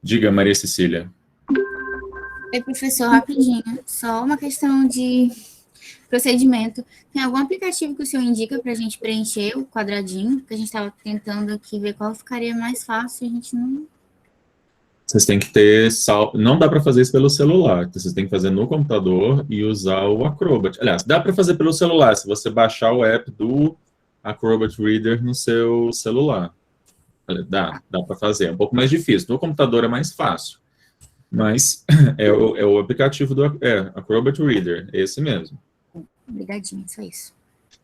Diga, Maria Cecília. Oi, professor, rapidinho. Só uma questão de procedimento. Tem algum aplicativo que o senhor indica para a gente preencher o quadradinho? Que a gente estava tentando aqui ver qual ficaria mais fácil. A gente não. Vocês têm que ter não dá para fazer isso pelo celular. Vocês têm que fazer no computador e usar o Acrobat. Aliás, dá para fazer pelo celular se você baixar o app do Acrobat Reader no seu celular. Dá para fazer. É um pouco mais difícil. No computador é mais fácil. Mas é o aplicativo do Acrobat Reader, esse mesmo. Obrigadinho, só isso.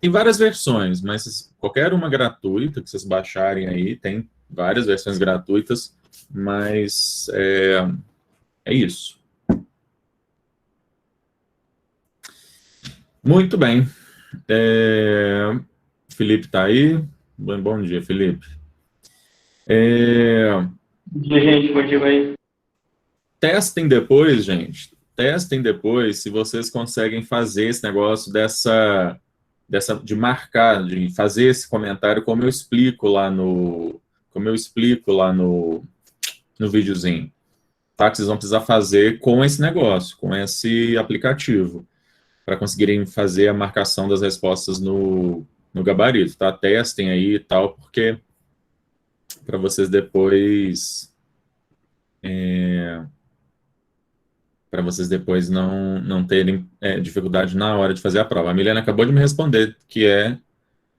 Tem várias versões, mas qualquer uma gratuita que vocês baixarem aí, tem várias versões gratuitas, mas é isso. Muito bem. Felipe está aí? Bom dia, Felipe. Bom dia, gente. Bom dia, aí. Testem depois, gente. Testem depois se vocês conseguem fazer esse negócio de marcar, de fazer esse comentário como eu explico lá no videozinho. Tá? Que vocês vão precisar fazer com esse negócio, com esse aplicativo, para conseguirem fazer a marcação das respostas no gabarito, tá? Testem aí e tal, porque para vocês depois não terem dificuldade na hora de fazer a prova. A Milena acabou de me responder que é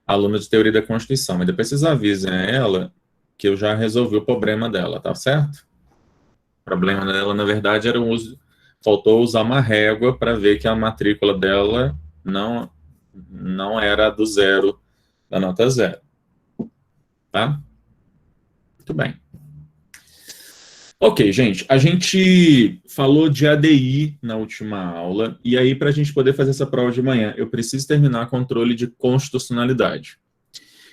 aluna de Teoria da Constituição, mas depois vocês avisem a ela que eu já resolvi o problema dela, tá certo? O problema dela, na verdade, era faltou usar uma régua para ver que a matrícula dela não era do zero, da nota zero. Tá? Muito bem. Ok, gente, a gente falou de ADI na última aula, e aí, para a gente poder fazer essa prova de manhã, eu preciso terminar controle de constitucionalidade.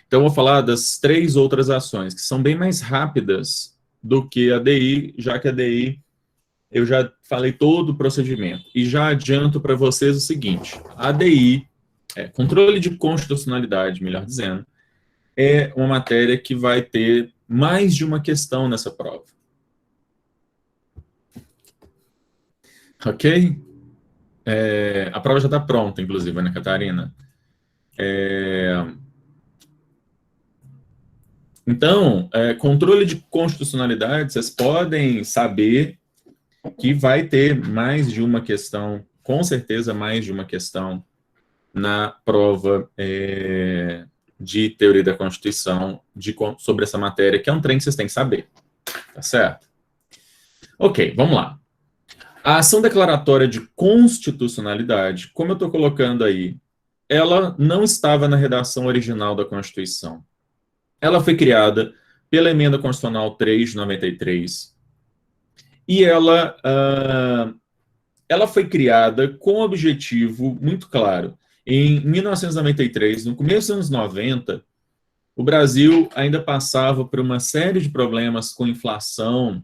Então, eu vou falar das 3 outras ações, que são bem mais rápidas do que a ADI, já que a ADI eu já falei todo o procedimento. E já adianto para vocês o seguinte, a ADI, controle de constitucionalidade, melhor dizendo, é uma matéria que vai ter mais de uma questão nessa prova. Ok? A prova já está pronta, inclusive, né, Catarina? Então, controle de constitucionalidade, vocês podem saber que vai ter mais de uma questão, com certeza mais de uma questão, na prova de Teoria da Constituição sobre essa matéria, que é um trem que vocês têm que saber. Tá certo? Ok, vamos lá. A ação declaratória de constitucionalidade, como eu estou colocando aí, ela não estava na redação original da Constituição. Ela foi criada pela Emenda Constitucional 3 de 93 e ela foi criada com um objetivo muito claro. Em 1993, no começo dos anos 90, o Brasil ainda passava por uma série de problemas com inflação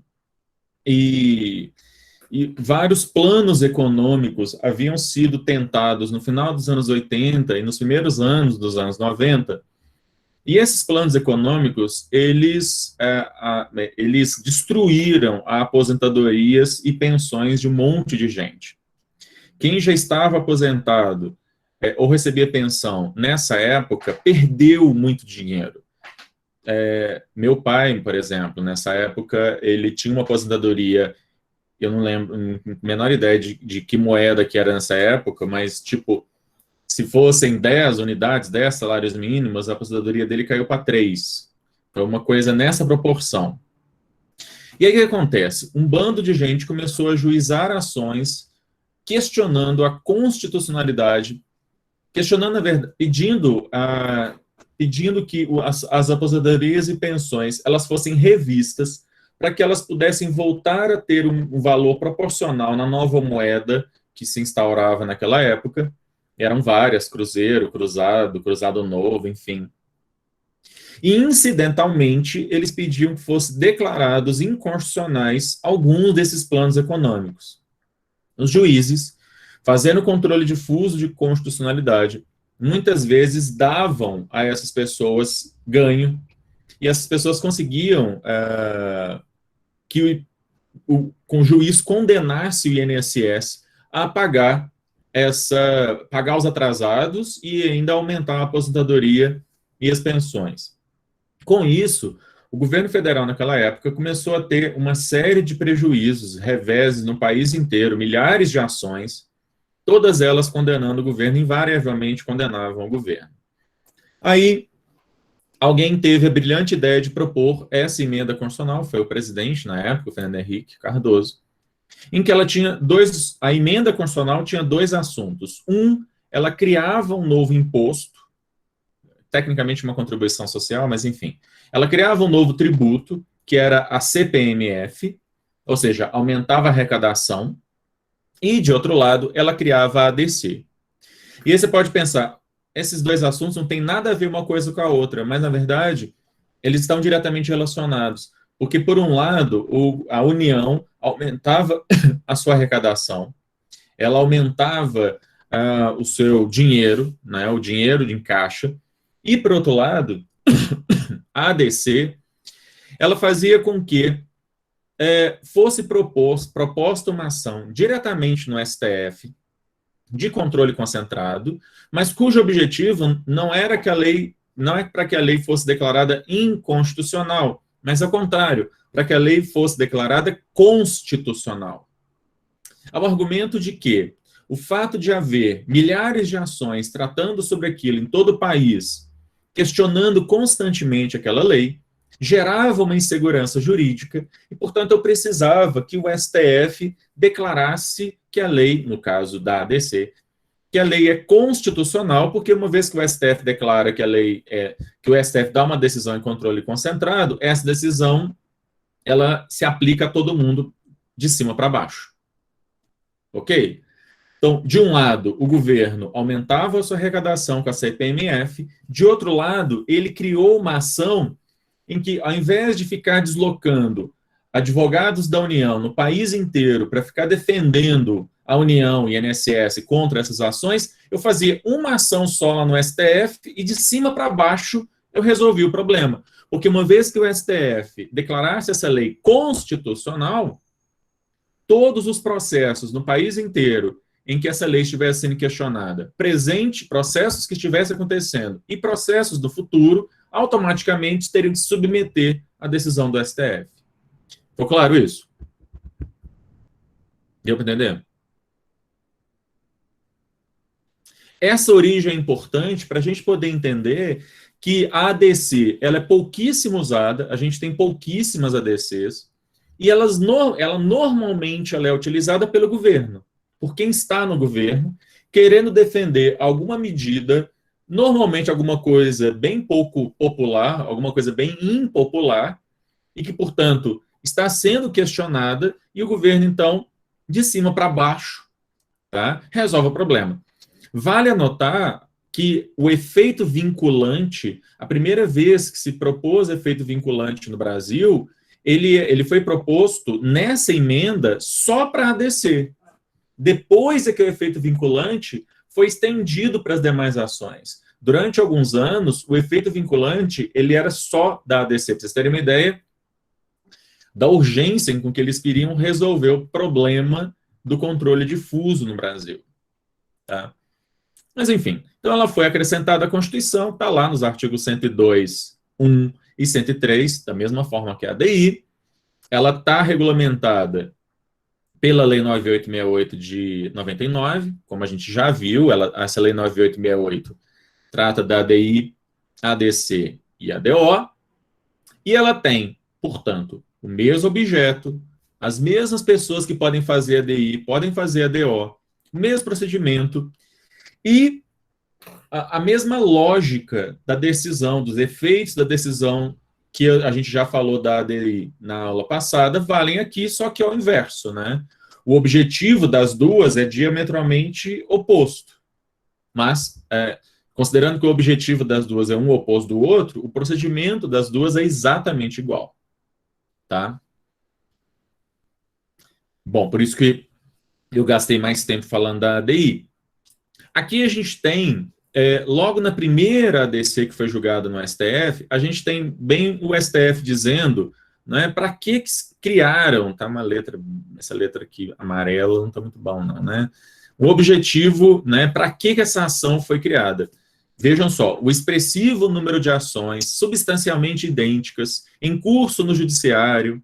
e vários planos econômicos haviam sido tentados no final dos anos 80 e nos primeiros anos dos anos 90, e esses planos econômicos, eles destruíram aposentadorias e pensões de um monte de gente. Quem já estava aposentado ou recebia pensão nessa época, perdeu muito dinheiro. Meu pai, por exemplo, nessa época, ele tinha uma aposentadoria, eu não lembro, menor ideia de que moeda que era nessa época, mas, tipo, se fossem 10 unidades, 10 salários mínimos, a aposentadoria dele caiu para 3. Foi uma coisa nessa proporção. E aí o que acontece? Um bando de gente começou a juizar ações questionando a constitucionalidade, questionando a verdade, pedindo que as aposentadorias e pensões elas fossem revistas para que elas pudessem voltar a ter um valor proporcional na nova moeda que se instaurava naquela época. Eram várias, cruzeiro, cruzado, cruzado novo, enfim. E, incidentalmente, eles pediam que fossem declarados inconstitucionais alguns desses planos econômicos. Os juízes, fazendo controle difuso de constitucionalidade, muitas vezes davam a essas pessoas ganho, e essas pessoas conseguiam que com o juiz condenasse o INSS a pagar os atrasados e ainda aumentar a aposentadoria e as pensões. Com isso, o governo federal naquela época começou a ter uma série de prejuízos, reveses no país inteiro, milhares de ações, todas elas condenando o governo, invariavelmente condenavam o governo. Aí, alguém teve a brilhante ideia de propor essa emenda constitucional, foi o presidente na época, o Fernando Henrique Cardoso, em que ela tinha a emenda constitucional tinha dois assuntos. Ela criava um novo imposto, tecnicamente uma contribuição social, mas enfim. Ela criava um novo tributo, que era a CPMF, ou seja, aumentava a arrecadação, e, de outro lado, ela criava a ADC. E aí você pode pensar, esses dois assuntos não têm nada a ver uma coisa com a outra, mas, na verdade, eles estão diretamente relacionados. Porque, por um lado, a União aumentava a sua arrecadação, ela aumentava o seu dinheiro, né, o dinheiro em caixa, e, por outro lado, a ADC, ela fazia com que fosse proposta uma ação diretamente no STF, de controle concentrado, mas cujo objetivo não era para que a lei fosse declarada inconstitucional, mas, ao contrário, para que a lei fosse declarada constitucional. Ao argumento de que o fato de haver milhares de ações tratando sobre aquilo em todo o país, questionando constantemente aquela lei, gerava uma insegurança jurídica e, portanto, eu precisava que o STF declarasse que a lei, no caso da ADC, que a lei é constitucional, porque uma vez que o STF declara que a lei que o STF dá uma decisão em controle concentrado, essa decisão ela se aplica a todo mundo de cima para baixo. Ok? Então, de um lado, o governo aumentava a sua arrecadação com a CPMF, de outro lado, ele criou uma ação em que, ao invés de ficar deslocando advogados da União no país inteiro para ficar defendendo a União e a INSS contra essas ações, eu fazia uma ação só lá no STF e de cima para baixo eu resolvi o problema. Porque uma vez que o STF declarasse essa lei constitucional, todos os processos no país inteiro em que essa lei estivesse sendo questionada, processos que estivessem acontecendo e processos do futuro, automaticamente teriam que se submeter à decisão do STF. Ficou claro isso? Deu para entender? Essa origem é importante para a gente poder entender que a ADC ela é pouquíssimo usada, a gente tem pouquíssimas ADCs, e ela normalmente ela é utilizada pelo governo, por quem está no governo, querendo defender alguma medida, normalmente alguma coisa bem pouco popular, alguma coisa bem impopular, e que, portanto, está sendo questionada, e o governo, então, de cima para baixo, tá, resolve o problema. Vale anotar que o efeito vinculante, a primeira vez que se propôs efeito vinculante no Brasil, ele foi proposto nessa emenda só para a ADC. Depois é que o efeito vinculante foi estendido para as demais ações. Durante alguns anos, o efeito vinculante ele era só da ADC. Para vocês terem uma ideia da urgência com que eles queriam resolver o problema do controle difuso no Brasil. Tá? Mas, enfim, então ela foi acrescentada à Constituição, está lá nos artigos 102, 1 e 103, da mesma forma que a ADI. Ela está regulamentada pela Lei 9868 de 99, como a gente já viu, essa Lei 9868 trata da ADI, ADC e ADO, e ela tem, portanto, o mesmo objeto, as mesmas pessoas que podem fazer ADI, podem fazer ADO, o mesmo procedimento, e a mesma lógica da decisão, dos efeitos da decisão que a gente já falou da ADI na aula passada, valem aqui, só que ao inverso, né? O objetivo das duas é diametralmente oposto. Mas, considerando que o objetivo das duas é um oposto do outro, o procedimento das duas é exatamente igual. Tá? Bom, por isso que eu gastei mais tempo falando da ADI. Aqui a gente tem, logo na primeira ADC que foi julgada no STF, a gente tem bem o STF dizendo, né? Para que criaram, tá essa letra aqui amarela não está muito bom não, né? O objetivo, né? Para que essa ação foi criada? Vejam só, o expressivo número de ações substancialmente idênticas em curso no judiciário,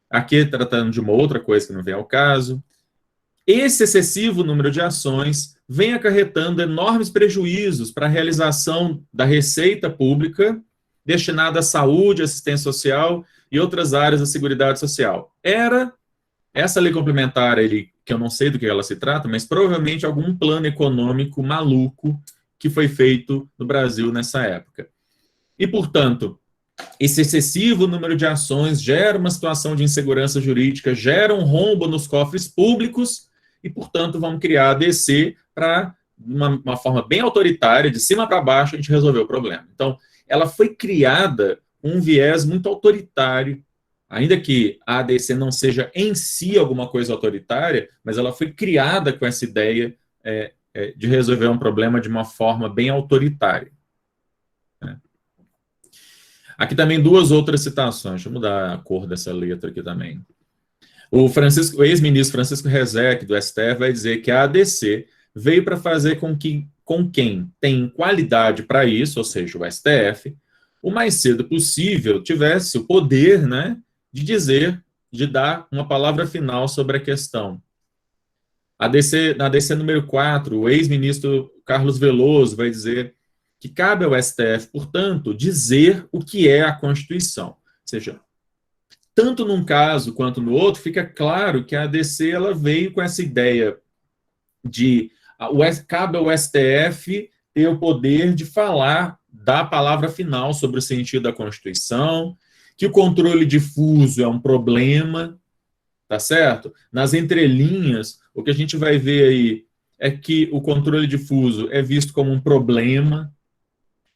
aqui tratando de uma outra coisa que não vem ao caso, esse excessivo número de ações vem acarretando enormes prejuízos para a realização da receita pública destinada à saúde, assistência social e outras áreas da Seguridade Social. Era essa lei complementar, que eu não sei do que ela se trata, mas provavelmente algum plano econômico maluco que foi feito no Brasil nessa época. E, portanto, esse excessivo número de ações gera uma situação de insegurança jurídica, gera um rombo nos cofres públicos e, portanto, vamos criar a ADC para, uma forma bem autoritária, de cima para baixo, a gente resolver o problema. Então, ela foi criada com um viés muito autoritário, ainda que a ADC não seja em si alguma coisa autoritária, mas ela foi criada com essa ideia de resolver um problema de uma forma bem autoritária. Aqui também duas outras citações. Deixa eu mudar a cor dessa letra aqui também. O ex-ministro Francisco Rezec, do STF, vai dizer que a ADC veio para fazer com quem tem qualidade para isso, ou seja, o STF, o mais cedo possível tivesse o poder, né, de dar uma palavra final sobre a questão. Na ADC número 4, o ex-ministro Carlos Veloso vai dizer que cabe ao STF, portanto, dizer o que é a Constituição. Ou seja, tanto num caso quanto no outro, fica claro que a ADC ela veio com essa ideia de cabe ao STF ter o poder de falar, dar a palavra final sobre o sentido da Constituição, que o controle difuso é um problema, tá certo? Nas entrelinhas, o que a gente vai ver aí é que o controle difuso é visto como um problema.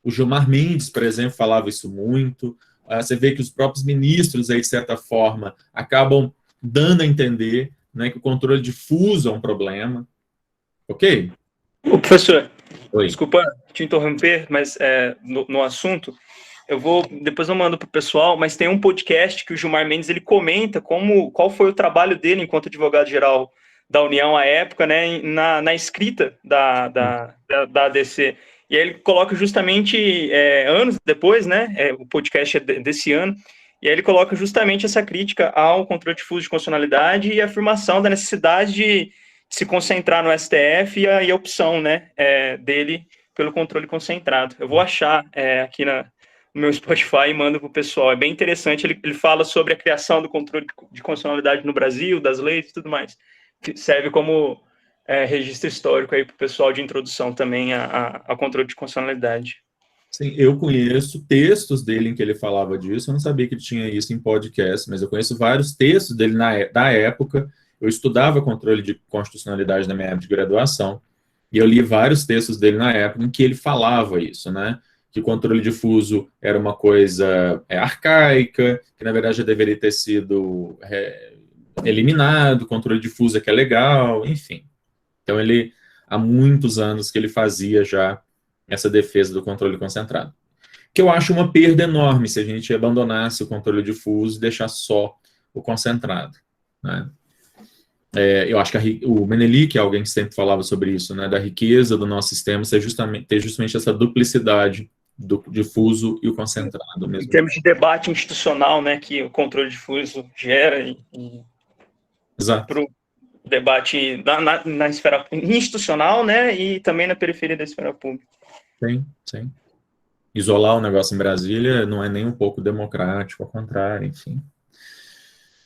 O Gilmar Mendes, por exemplo, falava isso muito. Você vê que os próprios ministros, aí, de certa forma, acabam dando a entender, né, que o controle difuso é um problema. Ok? Ô, professor, Oi. desculpa te interromper, mas no assunto, depois eu mando para o pessoal, mas tem um podcast que o Gilmar Mendes ele comenta qual foi o trabalho dele enquanto advogado-geral da União à época, né, na escrita da ADC. E aí ele coloca justamente, anos depois, né, o podcast é desse ano, e aí ele coloca justamente essa crítica ao controle difuso de constitucionalidade e a afirmação da necessidade de se concentrar no STF e a opção, né, dele pelo controle concentrado. Eu vou achar aqui no meu Spotify e mando para o pessoal. É bem interessante, ele fala sobre a criação do controle de constitucionalidade no Brasil, das leis e tudo mais. Que serve como registro histórico aí para o pessoal de introdução também ao controle de constitucionalidade. Sim, eu conheço textos dele em que ele falava disso, eu não sabia que ele tinha isso em podcast, mas eu conheço vários textos dele da época. Eu estudava controle de constitucionalidade na minha época de graduação, e eu li vários textos dele na época em que ele falava isso, né? Que o controle difuso era uma coisa arcaica, que na verdade já deveria ter sido eliminado, o controle difuso é que é legal, enfim. Então há muitos anos que ele fazia já essa defesa do controle concentrado. Que eu acho uma perda enorme se a gente abandonasse o controle difuso e deixar só o concentrado, né? Eu acho que o Menelik, alguém que sempre falava sobre isso, né, da riqueza do nosso sistema, ter justamente essa duplicidade do difuso e o concentrado mesmo. Em termos de debate institucional, né, que o controle difuso gera Exato. Para o debate na esfera institucional, né, e também na periferia da esfera pública. Sim. Isolar o negócio em Brasília não é nem um pouco democrático, ao contrário, enfim.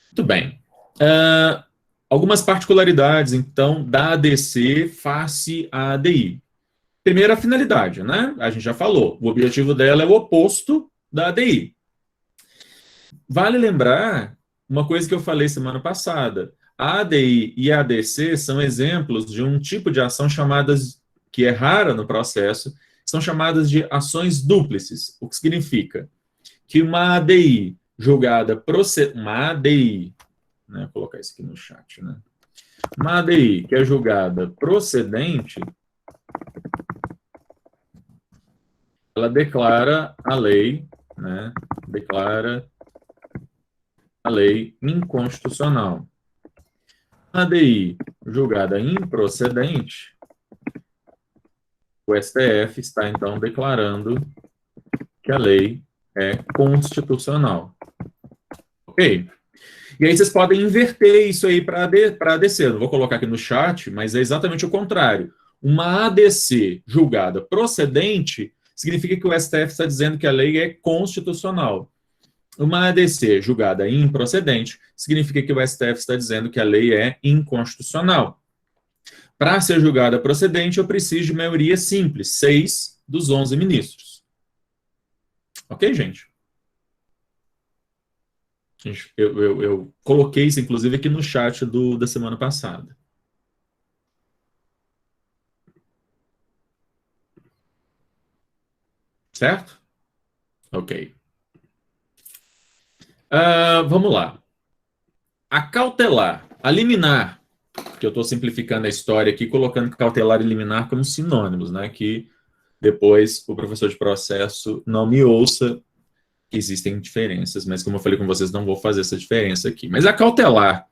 Muito bem. Algumas particularidades, então, da ADC face à ADI. Primeiro, a finalidade, né? A gente já falou. O objetivo dela é o oposto da ADI. Vale lembrar uma coisa que eu falei semana passada. A ADI e a ADC são exemplos de um tipo de ação que é rara no processo, são chamadas de ações dúplices. O que significa? Que uma ADI julgada uma ADI, né, vou colocar isso aqui no chat, né? Uma ADI que é julgada procedente, ela declara a lei, né? Declara a lei inconstitucional. ADI julgada improcedente, o STF está, então, declarando que a lei é constitucional. Ok? E aí vocês podem inverter isso aí para ADC. Eu não vou colocar aqui no chat, mas é exatamente o contrário. Uma ADC julgada procedente significa que o STF está dizendo que a lei é constitucional. Uma ADC julgada improcedente significa que o STF está dizendo que a lei é inconstitucional. Para ser julgada procedente, eu preciso de maioria simples, 6 dos 11 ministros. Ok, gente? Eu coloquei isso, inclusive, aqui no chat da semana passada. Certo? Ok. Vamos lá. A cautelar, a liminar, que eu estou simplificando a história aqui, colocando cautelar e liminar como sinônimos, né? Que depois o professor de processo não me ouça, existem diferenças, mas como eu falei com vocês, não vou fazer essa diferença aqui. Mas a cautelar,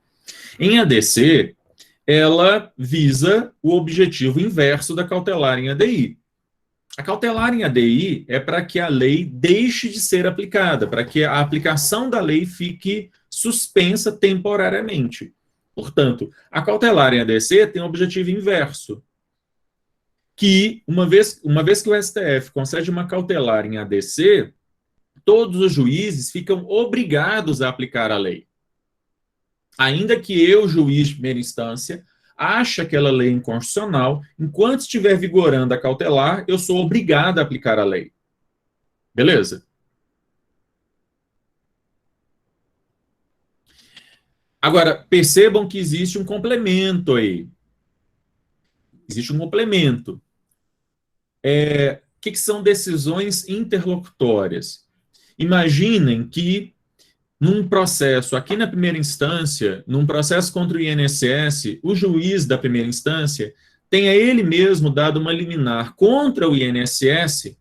em ADC, ela visa o objetivo inverso da cautelar em ADI. A cautelar em ADI é para que a lei deixe de ser aplicada, para que a aplicação da lei fique suspensa temporariamente. Portanto, a cautelar em ADC tem um objetivo inverso, que uma vez que o STF concede uma cautelar em ADC, todos os juízes ficam obrigados a aplicar a lei. Ainda que eu, juiz de primeira instância, ache aquela lei inconstitucional, enquanto estiver vigorando a cautelar, eu sou obrigado a aplicar a lei. Beleza? Agora, percebam que existe um complemento aí. Existe um complemento. O que são decisões interlocutórias? Imaginem que, num processo, aqui na primeira instância, num processo contra o INSS, o juiz da primeira instância tenha ele mesmo dado uma liminar contra o INSS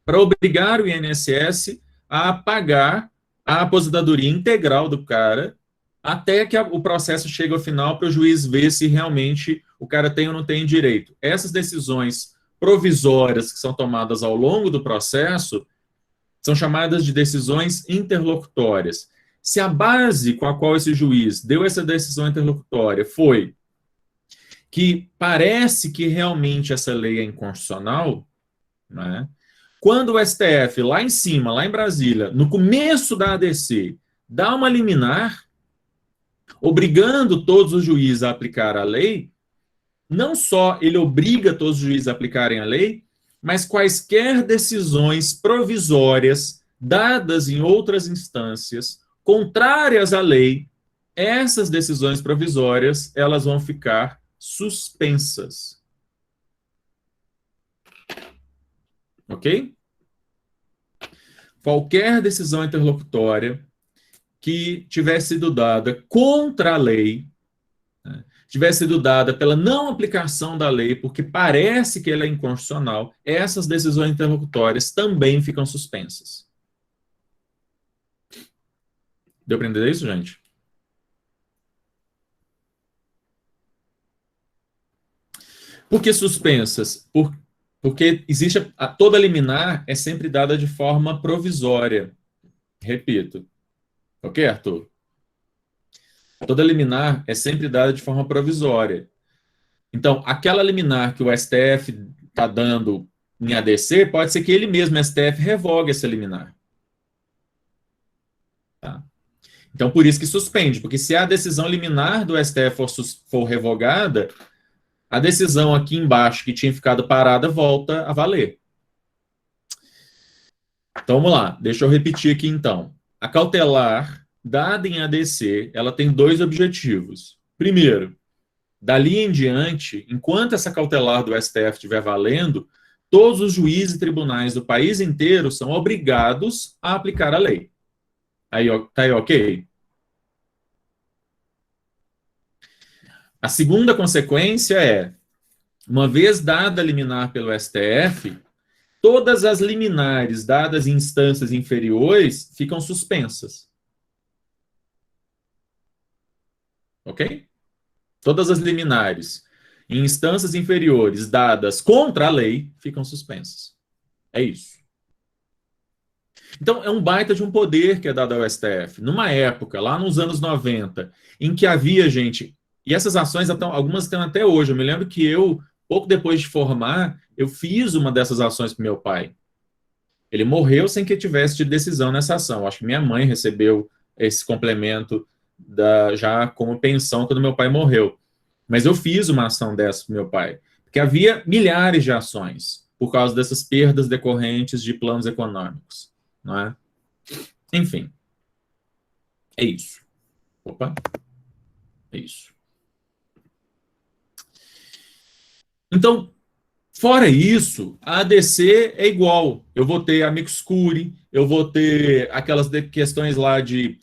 para obrigar o INSS a pagar a aposentadoria integral do cara até que o processo chegue ao final para o juiz ver se realmente o cara tem ou não tem direito. Essas decisões provisórias que são tomadas ao longo do processo são chamadas de decisões interlocutórias. Se a base com a qual esse juiz deu essa decisão interlocutória foi que parece que realmente essa lei é inconstitucional, né? Quando o STF, lá em cima, lá em Brasília, no começo da ADC, dá uma liminar, obrigando todos os juízes a aplicar a lei, não só ele obriga todos os juízes a aplicarem a lei, mas quaisquer decisões provisórias dadas em outras instâncias, contrárias à lei, essas decisões provisórias, elas vão ficar suspensas. Ok? Qualquer decisão interlocutória que tivesse sido dada contra a lei, né, tivesse sido dada pela não aplicação da lei, porque parece que ela é inconstitucional, essas decisões interlocutórias também ficam suspensas. Deu para entender isso, gente? Por que suspensas? Porque existe toda liminar é sempre dada de forma provisória. Repito. Ok, Arthur? Toda liminar é sempre dada de forma provisória. Então, aquela liminar que o STF está dando em ADC, pode ser que ele mesmo, o STF, revogue essa liminar. Tá? Então, por isso que suspende, porque se a decisão liminar do STF for revogada, a decisão aqui embaixo, que tinha ficado parada, volta a valer. Então, vamos lá. Deixa eu repetir aqui, então. A cautelar, dada em ADC, ela tem dois objetivos. Primeiro, dali em diante, enquanto essa cautelar do STF estiver valendo, todos os juízes e tribunais do país inteiro são obrigados a aplicar a lei. Aí, tá aí, ok? A segunda consequência é, uma vez dada a liminar pelo STF, todas as liminares dadas em instâncias inferiores ficam suspensas. ok? Todas as liminares em instâncias inferiores dadas contra a lei ficam suspensas. É isso. Então, é um baita de um poder que é dado ao STF. Numa época, lá nos anos 90, em que havia gente... E essas ações, algumas tem até hoje. Eu me lembro que eu, pouco depois de formar, eu fiz uma dessas ações para meu pai. Ele morreu sem que tivesse de decisão nessa ação. Acho que minha mãe recebeu esse complemento já como pensão quando meu pai morreu. Mas eu fiz uma ação dessa para meu pai. Porque havia milhares de ações por causa dessas perdas decorrentes de planos econômicos. Não é? Enfim. É isso. Opa. É isso. Então, fora isso, a ADC é igual. Eu vou ter amicus curiae, eu vou ter aquelas questões lá de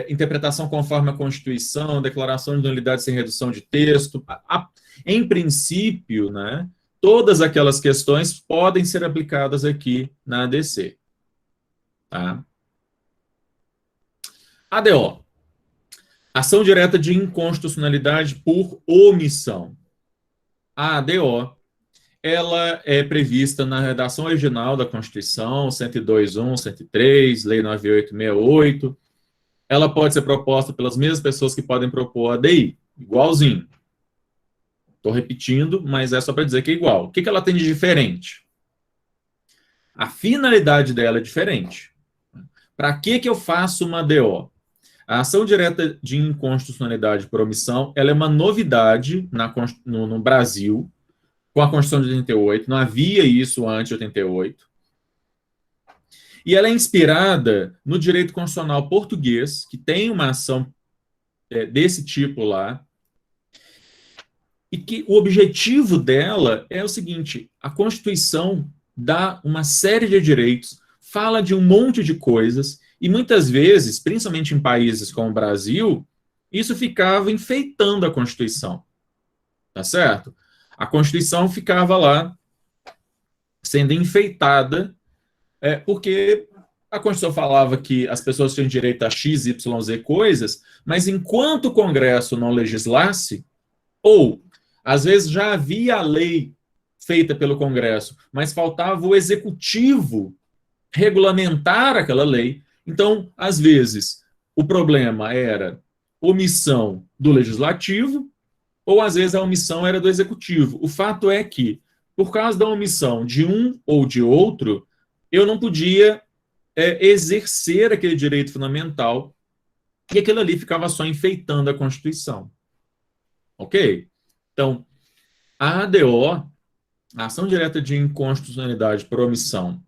interpretação conforme a Constituição, declaração de nulidade sem redução de texto. Em princípio, né, todas aquelas questões podem ser aplicadas aqui na ADC. Tá? ADO. Ação direta de inconstitucionalidade por omissão. A ADO, ela é prevista na redação original da Constituição, 102.1, 103, Lei 9868. Ela pode ser proposta pelas mesmas pessoas que podem propor a ADI, igualzinho. Estou repetindo, mas é só para dizer que é igual. O que ela tem de diferente? A finalidade dela é diferente. Para que eu faço uma ADO? A ação direta de inconstitucionalidade por omissão, ela é uma novidade no Brasil, com a Constituição de 88, não havia isso antes de 88. E ela é inspirada no direito constitucional português, que tem uma ação desse tipo lá, e que o objetivo dela é o seguinte: a Constituição dá uma série de direitos, fala de um monte de coisas, e muitas vezes, principalmente em países como o Brasil, isso ficava enfeitando a Constituição. Tá certo? A Constituição ficava lá sendo enfeitada, porque a Constituição falava que as pessoas tinham direito a X, Y, Z coisas, mas enquanto o Congresso não legislasse, ou às vezes já havia a lei feita pelo Congresso, mas faltava o Executivo regulamentar aquela lei. Então, às vezes, o problema era omissão do Legislativo, ou às vezes a omissão era do Executivo. O fato é que, por causa da omissão de um ou de outro, eu não podia exercer aquele direito fundamental, e aquilo ali ficava só enfeitando a Constituição. Ok? Então, a ADO, a ação direta de inconstitucionalidade por omissão,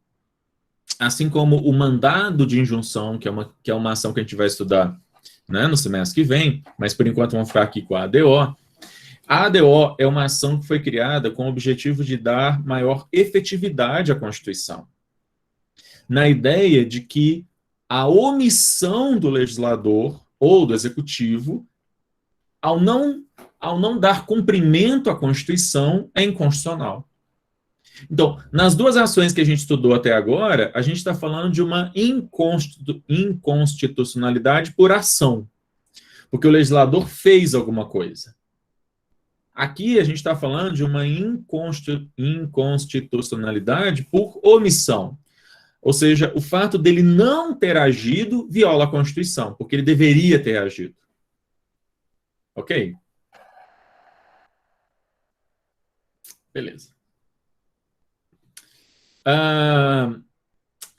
assim como o mandado de injunção, que é uma ação que a gente vai estudar, né, no semestre que vem, mas por enquanto vamos ficar aqui com a ADO. A ADO é uma ação que foi criada com o objetivo de dar maior efetividade à Constituição, na ideia de que a omissão do legislador ou do executivo, ao não dar cumprimento à Constituição, é inconstitucional. Então, nas duas ações que a gente estudou até agora, a gente está falando de uma inconstitucionalidade por ação, porque o legislador fez alguma coisa. Aqui a gente está falando de uma inconstitucionalidade por omissão. Ou seja, o fato dele não ter agido viola a Constituição, porque ele deveria ter agido. Ok? Beleza.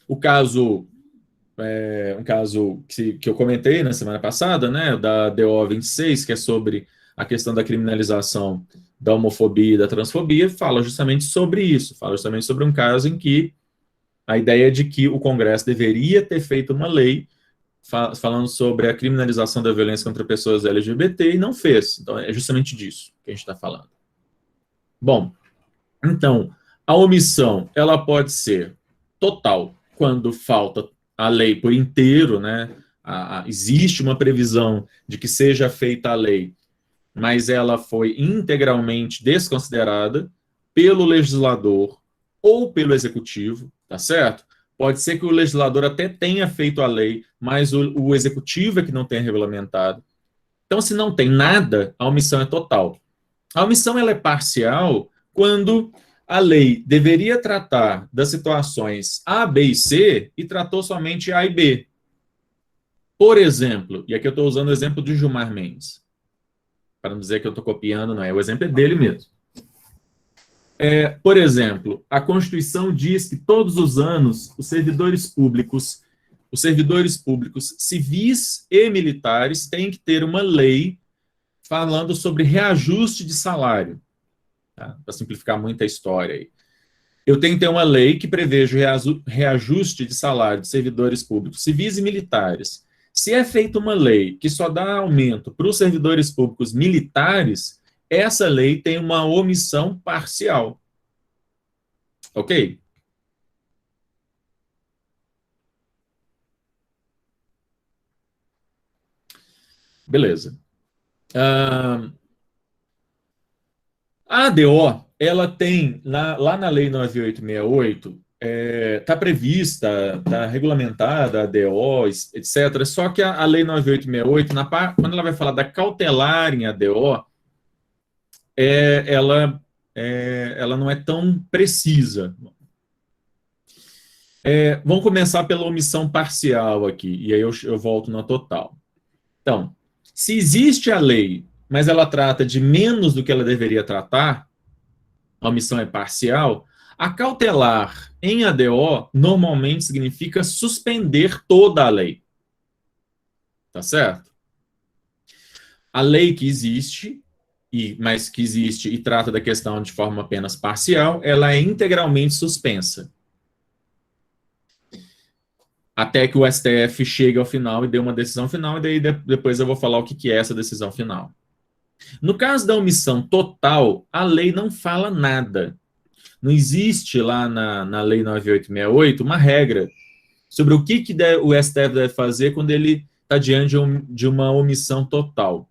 Um caso que eu comentei na semana passada, né, da DO 26, que é sobre a questão da criminalização da homofobia e da transfobia, fala justamente sobre isso, fala justamente sobre um caso em que a ideia de que o Congresso deveria ter feito uma lei falando sobre a criminalização da violência contra pessoas LGBT e não fez. Então, é justamente disso que a gente está falando. Bom, então, a omissão, ela pode ser total, quando falta a lei por inteiro, né? Existe uma previsão de que seja feita a lei, mas ela foi integralmente desconsiderada pelo legislador ou pelo executivo, tá certo? Pode ser que o legislador até tenha feito a lei, mas o executivo é que não tenha regulamentado. Então, se não tem nada, a omissão é total. A omissão ela é parcial quando a lei deveria tratar das situações A, B e C e tratou somente A e B. Por exemplo, e aqui eu estou usando o exemplo de Gilmar Mendes, para não dizer que eu estou copiando, não é, o exemplo é dele mesmo. Por exemplo, a Constituição diz que todos os anos os servidores públicos civis e militares têm que ter uma lei falando sobre reajuste de salário, tá? Para simplificar muito a história aí. Eu tenho que ter uma lei que preveja o reajuste de salário de servidores públicos civis e militares. Se é feita uma lei que só dá aumento para os servidores públicos militares, essa lei tem uma omissão parcial. Ok? Beleza. A ADO, ela tem, lá na Lei 9868, está prevista, está regulamentada a ADO, etc. Só que a Lei 9868, quando ela vai falar da cautelar em ADO, ela não é tão precisa. Vamos começar pela omissão parcial aqui, e aí eu volto na total. Então, se existe a lei, mas ela trata de menos do que ela deveria tratar, a omissão é parcial, a cautelar em ADO normalmente significa suspender toda a lei. Tá certo? A lei que existe, mas que existe e trata da questão de forma apenas parcial, ela é integralmente suspensa. Até que o STF chegue ao final e dê uma decisão final, e daí depois eu vou falar o que é essa decisão final. No caso da omissão total, a lei não fala nada. Não existe lá na Lei 9868 uma regra sobre o que o STF deve fazer quando ele está diante de uma omissão total.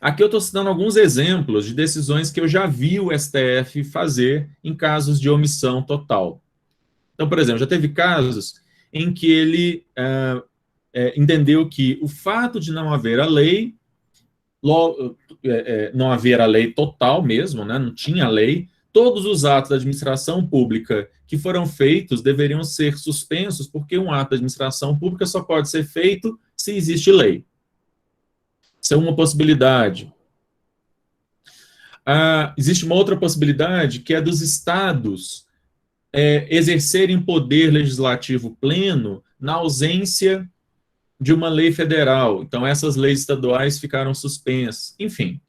Aqui eu estou citando alguns exemplos de decisões que eu já vi o STF fazer em casos de omissão total. Então, por exemplo, já teve casos em que ele entendeu que o fato de não haver a lei, não haver a lei total mesmo, né, não tinha lei, todos os atos da administração pública que foram feitos deveriam ser suspensos, porque um ato da administração pública só pode ser feito se existe lei. Isso é uma possibilidade. Existe uma outra possibilidade, que é dos estados exercerem poder legislativo pleno na ausência de uma lei federal. Então, essas leis estaduais ficaram suspensas. Enfim,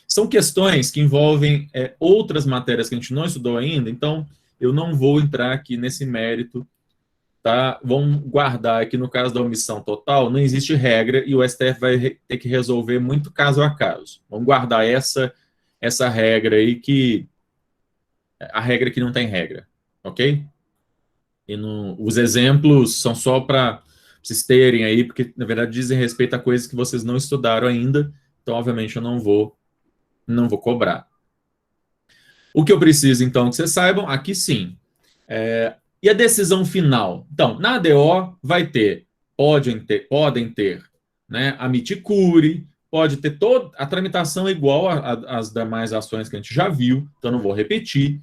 são questões que envolvem outras matérias que a gente não estudou ainda, então eu não vou entrar aqui nesse mérito, tá? Vamos guardar aqui no caso da omissão total, não existe regra e o STF vai ter que resolver muito caso a caso. Vamos guardar essa regra aí, a regra que não tem regra. Ok? Os exemplos são só para vocês terem aí, porque, na verdade, dizem respeito a coisas que vocês não estudaram ainda, então, obviamente, eu não vou cobrar. O que eu preciso, então, que vocês saibam, aqui sim. E a decisão final? Então, na ADO podem ter, né, amitir cure, pode ter toda a tramitação igual às demais ações que a gente já viu, então não vou repetir.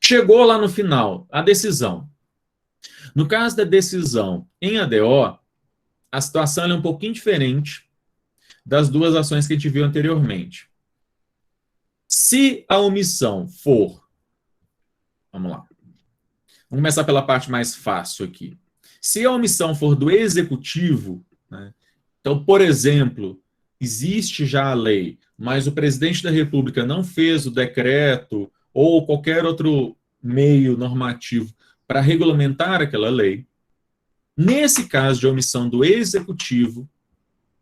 Chegou lá no final, a decisão. No caso da decisão em ADO, a situação é um pouquinho diferente das duas ações que a gente viu anteriormente. Se a omissão for... Vamos lá. Vamos começar pela parte mais fácil aqui. Se a omissão for do executivo, né, então, por exemplo, existe já a lei, mas o presidente da República não fez o decreto ou qualquer outro meio normativo para regulamentar aquela lei. Nesse caso de omissão do executivo,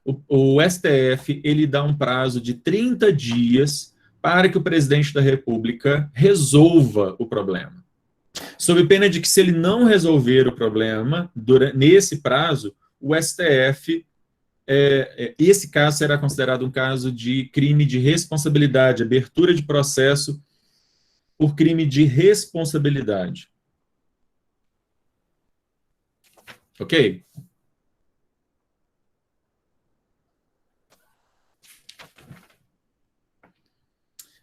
o STF ele dá um prazo de 30 dias para que o presidente da República resolva o problema. Sob pena de que, se ele não resolver o problema nesse prazo, o STF, esse caso será considerado um caso de crime de responsabilidade, abertura de processo por crime de responsabilidade. Ok?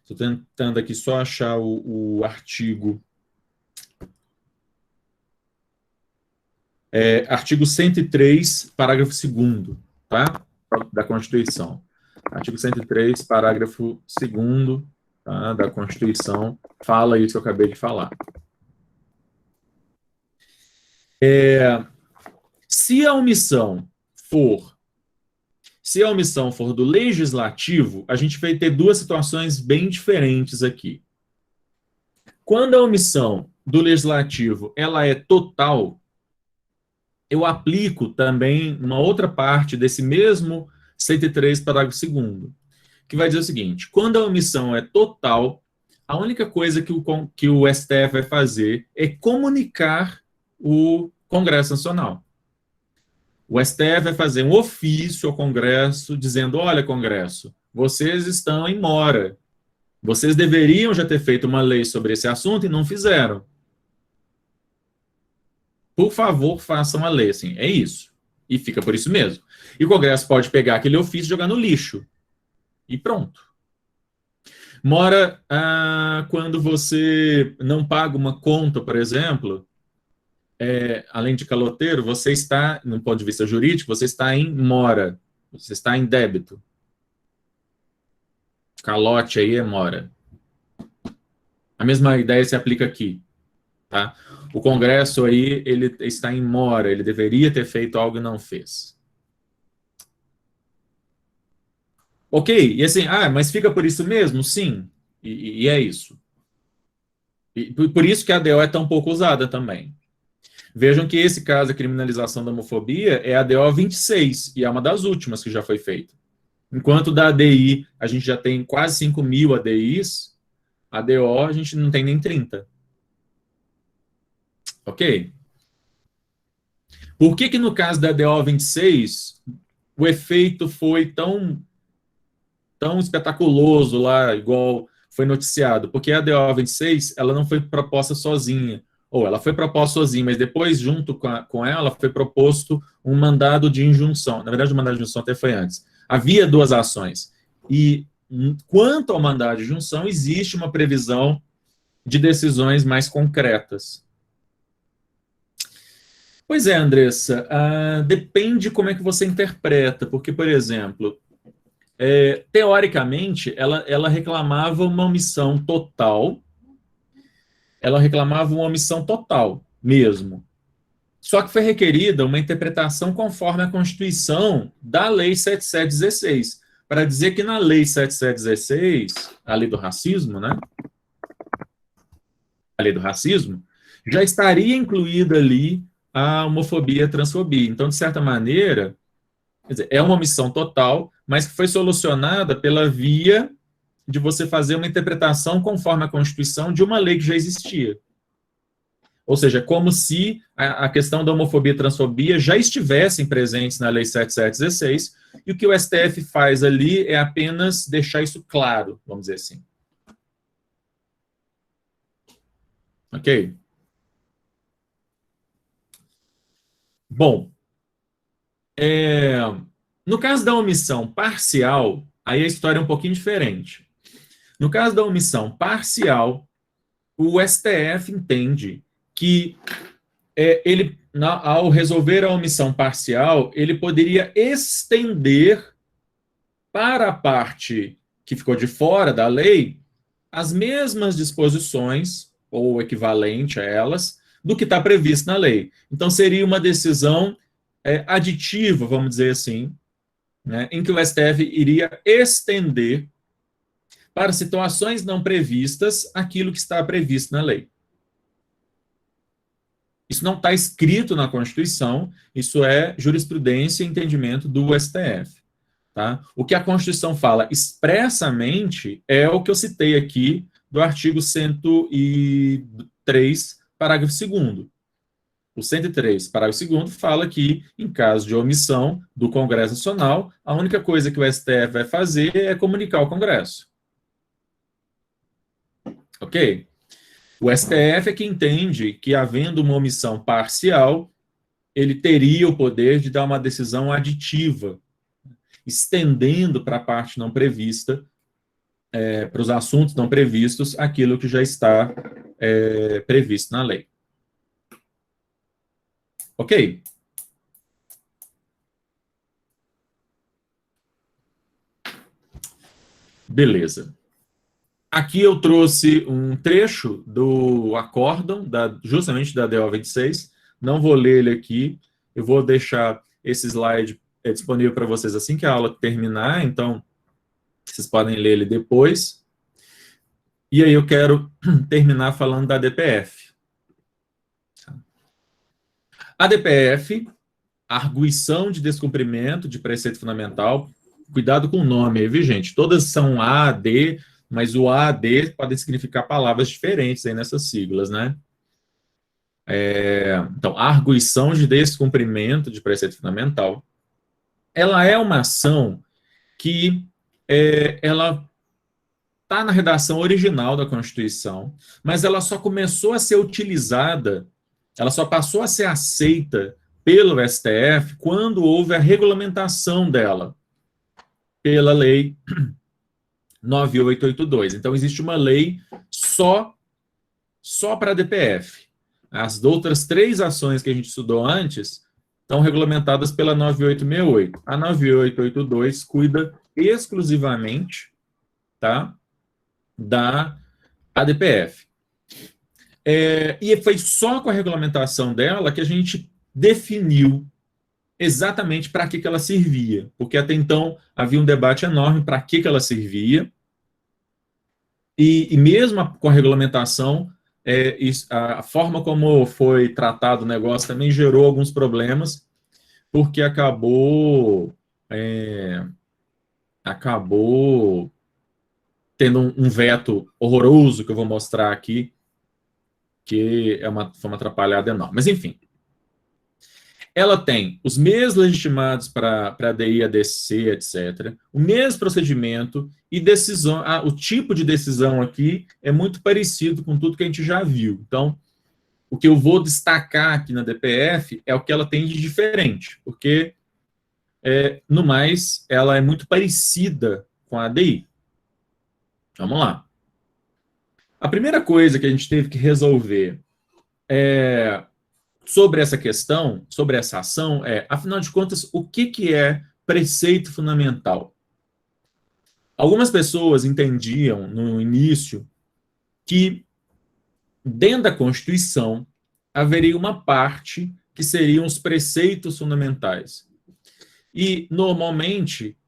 Estou tentando aqui só achar o artigo. Artigo 103, parágrafo 2º, tá? Da Constituição. Artigo 103, parágrafo 2º, tá? Da Constituição, fala isso que eu acabei de falar. Se a omissão for do legislativo, a gente vai ter duas situações bem diferentes aqui. Quando a omissão do legislativo ela é total, eu aplico também uma outra parte desse mesmo 103, parágrafo 2º, que vai dizer o seguinte: quando a omissão é total, a única coisa que o STF vai fazer é comunicar o Congresso Nacional. O STF vai fazer um ofício ao Congresso dizendo: olha, Congresso, vocês estão em mora. Vocês deveriam já ter feito uma lei sobre esse assunto e não fizeram. Por favor, façam a lei. Assim, é isso. E fica por isso mesmo. E o Congresso pode pegar aquele ofício e jogar no lixo. E pronto. Mora, quando você não paga uma conta, por exemplo, além de caloteiro, você está, no ponto de vista jurídico, você está em mora. Você está em débito. Calote aí é mora. A mesma ideia se aplica aqui. Tá? O Congresso aí, ele está em mora, ele deveria ter feito algo e não fez. Ok, e assim, mas fica por isso mesmo? Sim, e é isso. E por isso que a ADO é tão pouco usada também. Vejam que esse caso, a criminalização da homofobia, é a ADO 26, e é uma das últimas que já foi feita. Enquanto da ADI, a gente já tem quase 5.000 ADIs, a ADO a gente não tem nem 30. Ok? Por que no caso da ADO 26, o efeito foi tão espetaculoso lá, igual foi noticiado? Porque a ADO 26, ela não foi proposta sozinha. Ou ela foi proposta sozinha, mas depois, junto com ela, foi proposto um mandado de injunção. Na verdade, o mandado de injunção até foi antes. Havia duas ações. E, quanto ao mandado de injunção, existe uma previsão de decisões mais concretas. Pois é, Andressa, depende como é que você interpreta, porque, por exemplo, teoricamente, ela reclamava uma omissão total, mesmo. Só que foi requerida uma interpretação conforme a Constituição da Lei 7716, para dizer que na Lei 7716, a lei do racismo, né? A lei do racismo, já estaria incluída ali a homofobia e a transfobia. Então, de certa maneira, quer dizer, é uma omissão total, mas que foi solucionada pela via de você fazer uma interpretação conforme a Constituição de uma lei que já existia. Ou seja, como se a questão da homofobia e transfobia já estivessem presentes na Lei 7716, e o que o STF faz ali é apenas deixar isso claro, vamos dizer assim. Ok? Bom, no caso da omissão parcial, aí a história é um pouquinho diferente. No caso da omissão parcial, o STF entende que ele, ao resolver a omissão parcial, ele poderia estender para a parte que ficou de fora da lei as mesmas disposições, ou equivalente a elas, do que está previsto na lei. Então, seria uma decisão aditiva, vamos dizer assim, né, em que o STF iria estender para situações não previstas aquilo que está previsto na lei. Isso não está escrito na Constituição, isso é jurisprudência e entendimento do STF. Tá? O que a Constituição fala expressamente é o que eu citei aqui do artigo 103, parágrafo 2º. O 103, parágrafo 2º, fala que, em caso de omissão do Congresso Nacional, a única coisa que o STF vai fazer é comunicar ao Congresso. Ok? O STF é que entende que, havendo uma omissão parcial, ele teria o poder de dar uma decisão aditiva, estendendo para a parte não prevista para os assuntos não previstos, aquilo que já está previsto na lei. Ok? Beleza. Aqui eu trouxe um trecho do acórdão, justamente da DO 26. Não vou ler ele aqui. Eu vou deixar esse slide disponível para vocês assim que a aula terminar. Então, vocês podem ler ele depois. E aí eu quero terminar falando da DPF. A DPF, arguição de descumprimento de preceito fundamental. Cuidado com o nome aí, viu, gente? Todas são A, D, mas o A, D podem significar palavras diferentes aí nessas siglas, né? Então, a arguição de descumprimento de preceito fundamental, ela é uma ação que ela está na redação original da Constituição, mas ela só começou a ser utilizada, ela só passou a ser aceita pelo STF quando houve a regulamentação dela pela Lei 9882. Então, existe uma lei só para a DPF. As outras 3 ações que a gente estudou antes estão regulamentadas pela 9868. A 9882 cuida exclusivamente, tá, da ADPF. E foi só com a regulamentação dela que a gente definiu exatamente para que ela servia, porque até então havia um debate enorme para que ela servia, e mesmo com a regulamentação, a forma como foi tratado o negócio também gerou alguns problemas, porque acabou tendo um veto horroroso, que eu vou mostrar aqui, que foi uma atrapalhada enorme. Mas, enfim, ela tem os meios legitimados para ADI, ADC, etc., o mesmo procedimento e decisão. O tipo de decisão aqui é muito parecido com tudo que a gente já viu. Então, o que eu vou destacar aqui na DPF é o que ela tem de diferente, porque, no mais, ela é muito parecida com a ADI. Vamos lá. A primeira coisa que a gente teve que resolver sobre essa questão, sobre essa ação, afinal de contas, o que é preceito fundamental? Algumas pessoas entendiam, no início, que dentro da Constituição haveria uma parte que seriam os preceitos fundamentais. E, normalmente,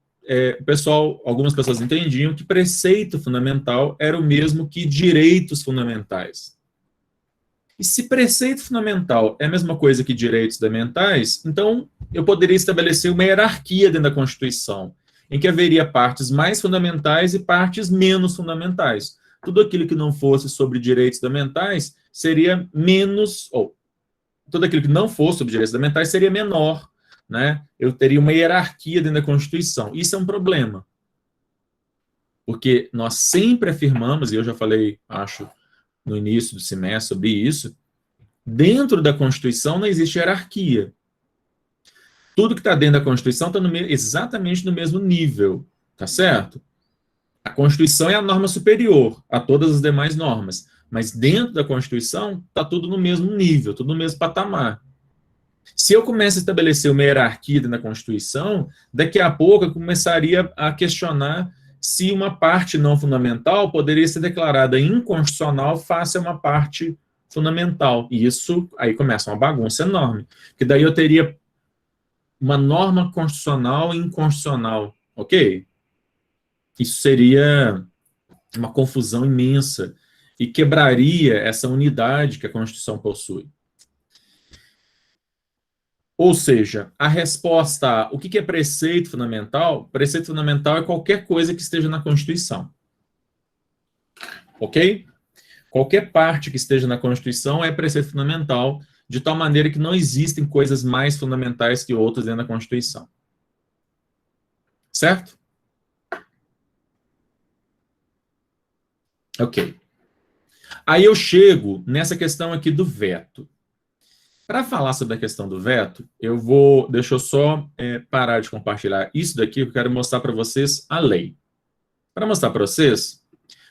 algumas pessoas entendiam que preceito fundamental era o mesmo que direitos fundamentais. E se preceito fundamental é a mesma coisa que direitos fundamentais, então eu poderia estabelecer uma hierarquia dentro da Constituição, em que haveria partes mais fundamentais e partes menos fundamentais. Tudo aquilo que não fosse sobre direitos fundamentais seria menos, ou tudo aquilo que não fosse sobre direitos fundamentais seria menor, né? Eu teria uma hierarquia dentro da Constituição. Isso é um problema. Porque nós sempre afirmamos, e eu já falei, acho, no início do semestre sobre isso, dentro da Constituição não existe hierarquia. Tudo que está dentro da Constituição está exatamente no mesmo nível, tá certo? A Constituição é a norma superior a todas as demais normas, mas dentro da Constituição está tudo no mesmo nível, tudo no mesmo patamar. Se eu começo a estabelecer uma hierarquia dentro da Constituição, daqui a pouco eu começaria a questionar se uma parte não fundamental poderia ser declarada inconstitucional face a uma parte fundamental. E isso aí começa uma bagunça enorme. Porque daí eu teria uma norma constitucional e inconstitucional, ok? Isso seria uma confusão imensa e quebraria essa unidade que a Constituição possui. Ou seja, a resposta a o que é preceito fundamental? Preceito fundamental é qualquer coisa que esteja na Constituição. Ok? Qualquer parte que esteja na Constituição é preceito fundamental, de tal maneira que não existem coisas mais fundamentais que outras dentro da Constituição. Certo? Ok. Aí eu chego nessa questão aqui do veto. Para falar sobre a questão do veto, deixa eu só parar de compartilhar isso daqui, eu quero mostrar para vocês a lei. Para mostrar para vocês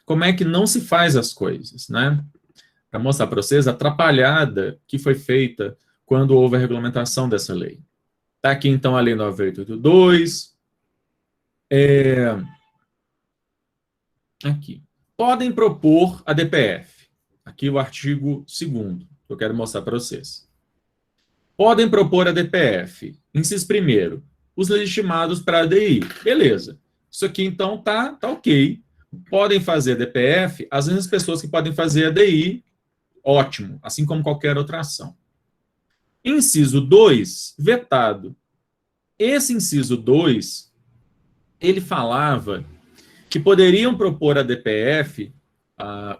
como é que não se faz as coisas, né? Para mostrar para vocês a atrapalhada que foi feita quando houve a regulamentação dessa lei. Está aqui, então, a Lei 9882. Aqui. Podem propor a DPF. Aqui o artigo 2º, que eu quero mostrar para vocês. Podem propor a DPF. Inciso 1º, os legitimados para a ADI. Beleza. Isso aqui, então, tá ok. Podem fazer a DPF, as mesmas pessoas que podem fazer a ADI, ótimo, assim como qualquer outra ação. Inciso 2, vetado. Esse inciso 2, ele falava que poderiam propor a DPF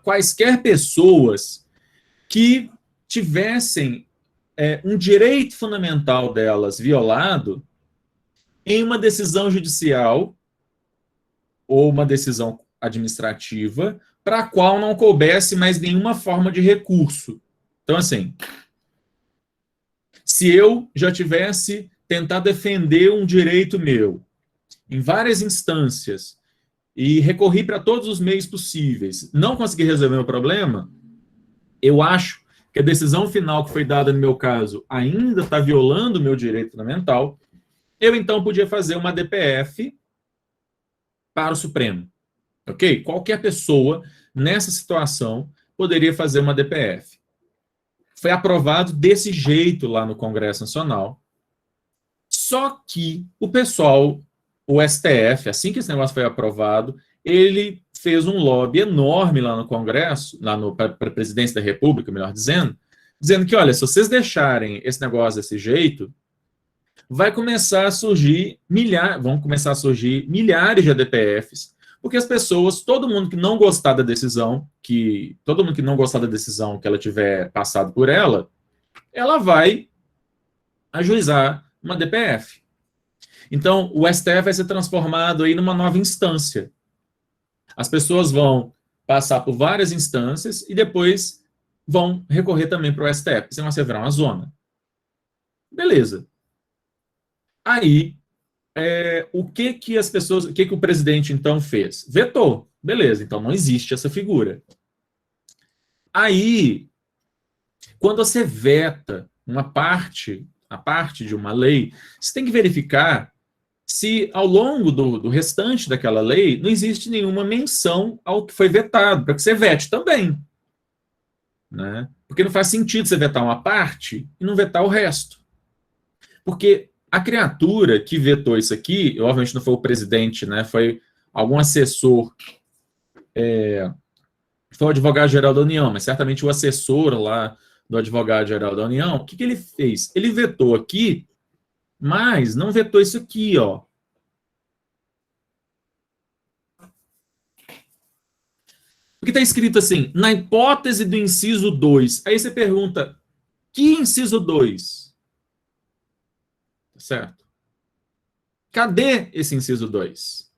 quaisquer pessoas que tivessem um direito fundamental delas violado em uma decisão judicial ou uma decisão administrativa para a qual não coubesse mais nenhuma forma de recurso. Então, assim, se eu já tivesse tentado defender um direito meu em várias instâncias e recorri para todos os meios possíveis, não consegui resolver meu problema, eu acho que a decisão final que foi dada no meu caso ainda está violando o meu direito fundamental, eu então podia fazer uma DPF para o Supremo. Ok? Qualquer pessoa nessa situação poderia fazer uma DPF. Foi aprovado desse jeito lá no Congresso Nacional. Só que o pessoal, o STF, assim que esse negócio foi aprovado, ele fez um lobby enorme lá no Congresso, para a Presidência da República, melhor dizendo que, olha, se vocês deixarem esse negócio desse jeito, vão começar a surgir milhares de ADPFs, porque as pessoas, todo mundo que não gostar da decisão, que ela tiver passado por ela vai ajuizar uma DPF. Então, o STF vai ser transformado aí numa nova instância. As pessoas vão passar por várias instâncias e depois vão recorrer também para o STF. Senão vai virar uma zona. Beleza. Aí, o que o presidente, então, fez? Vetou. Beleza, então não existe essa figura. Aí, quando você veta a parte de uma lei, você tem que verificar se, ao longo do restante daquela lei, não existe nenhuma menção ao que foi vetado, para que você vete também. Né? Porque não faz sentido você vetar uma parte e não vetar o resto. Porque a criatura que vetou isso aqui, obviamente não foi o presidente, né? Foi algum assessor, foi o advogado-geral da União, mas certamente o assessor lá do advogado-geral da União, o que ele fez? Ele vetou aqui, mas não vetou isso aqui, ó. Porque está escrito assim, na hipótese do inciso 2. Aí você pergunta, que inciso 2? Certo? Cadê esse inciso 2?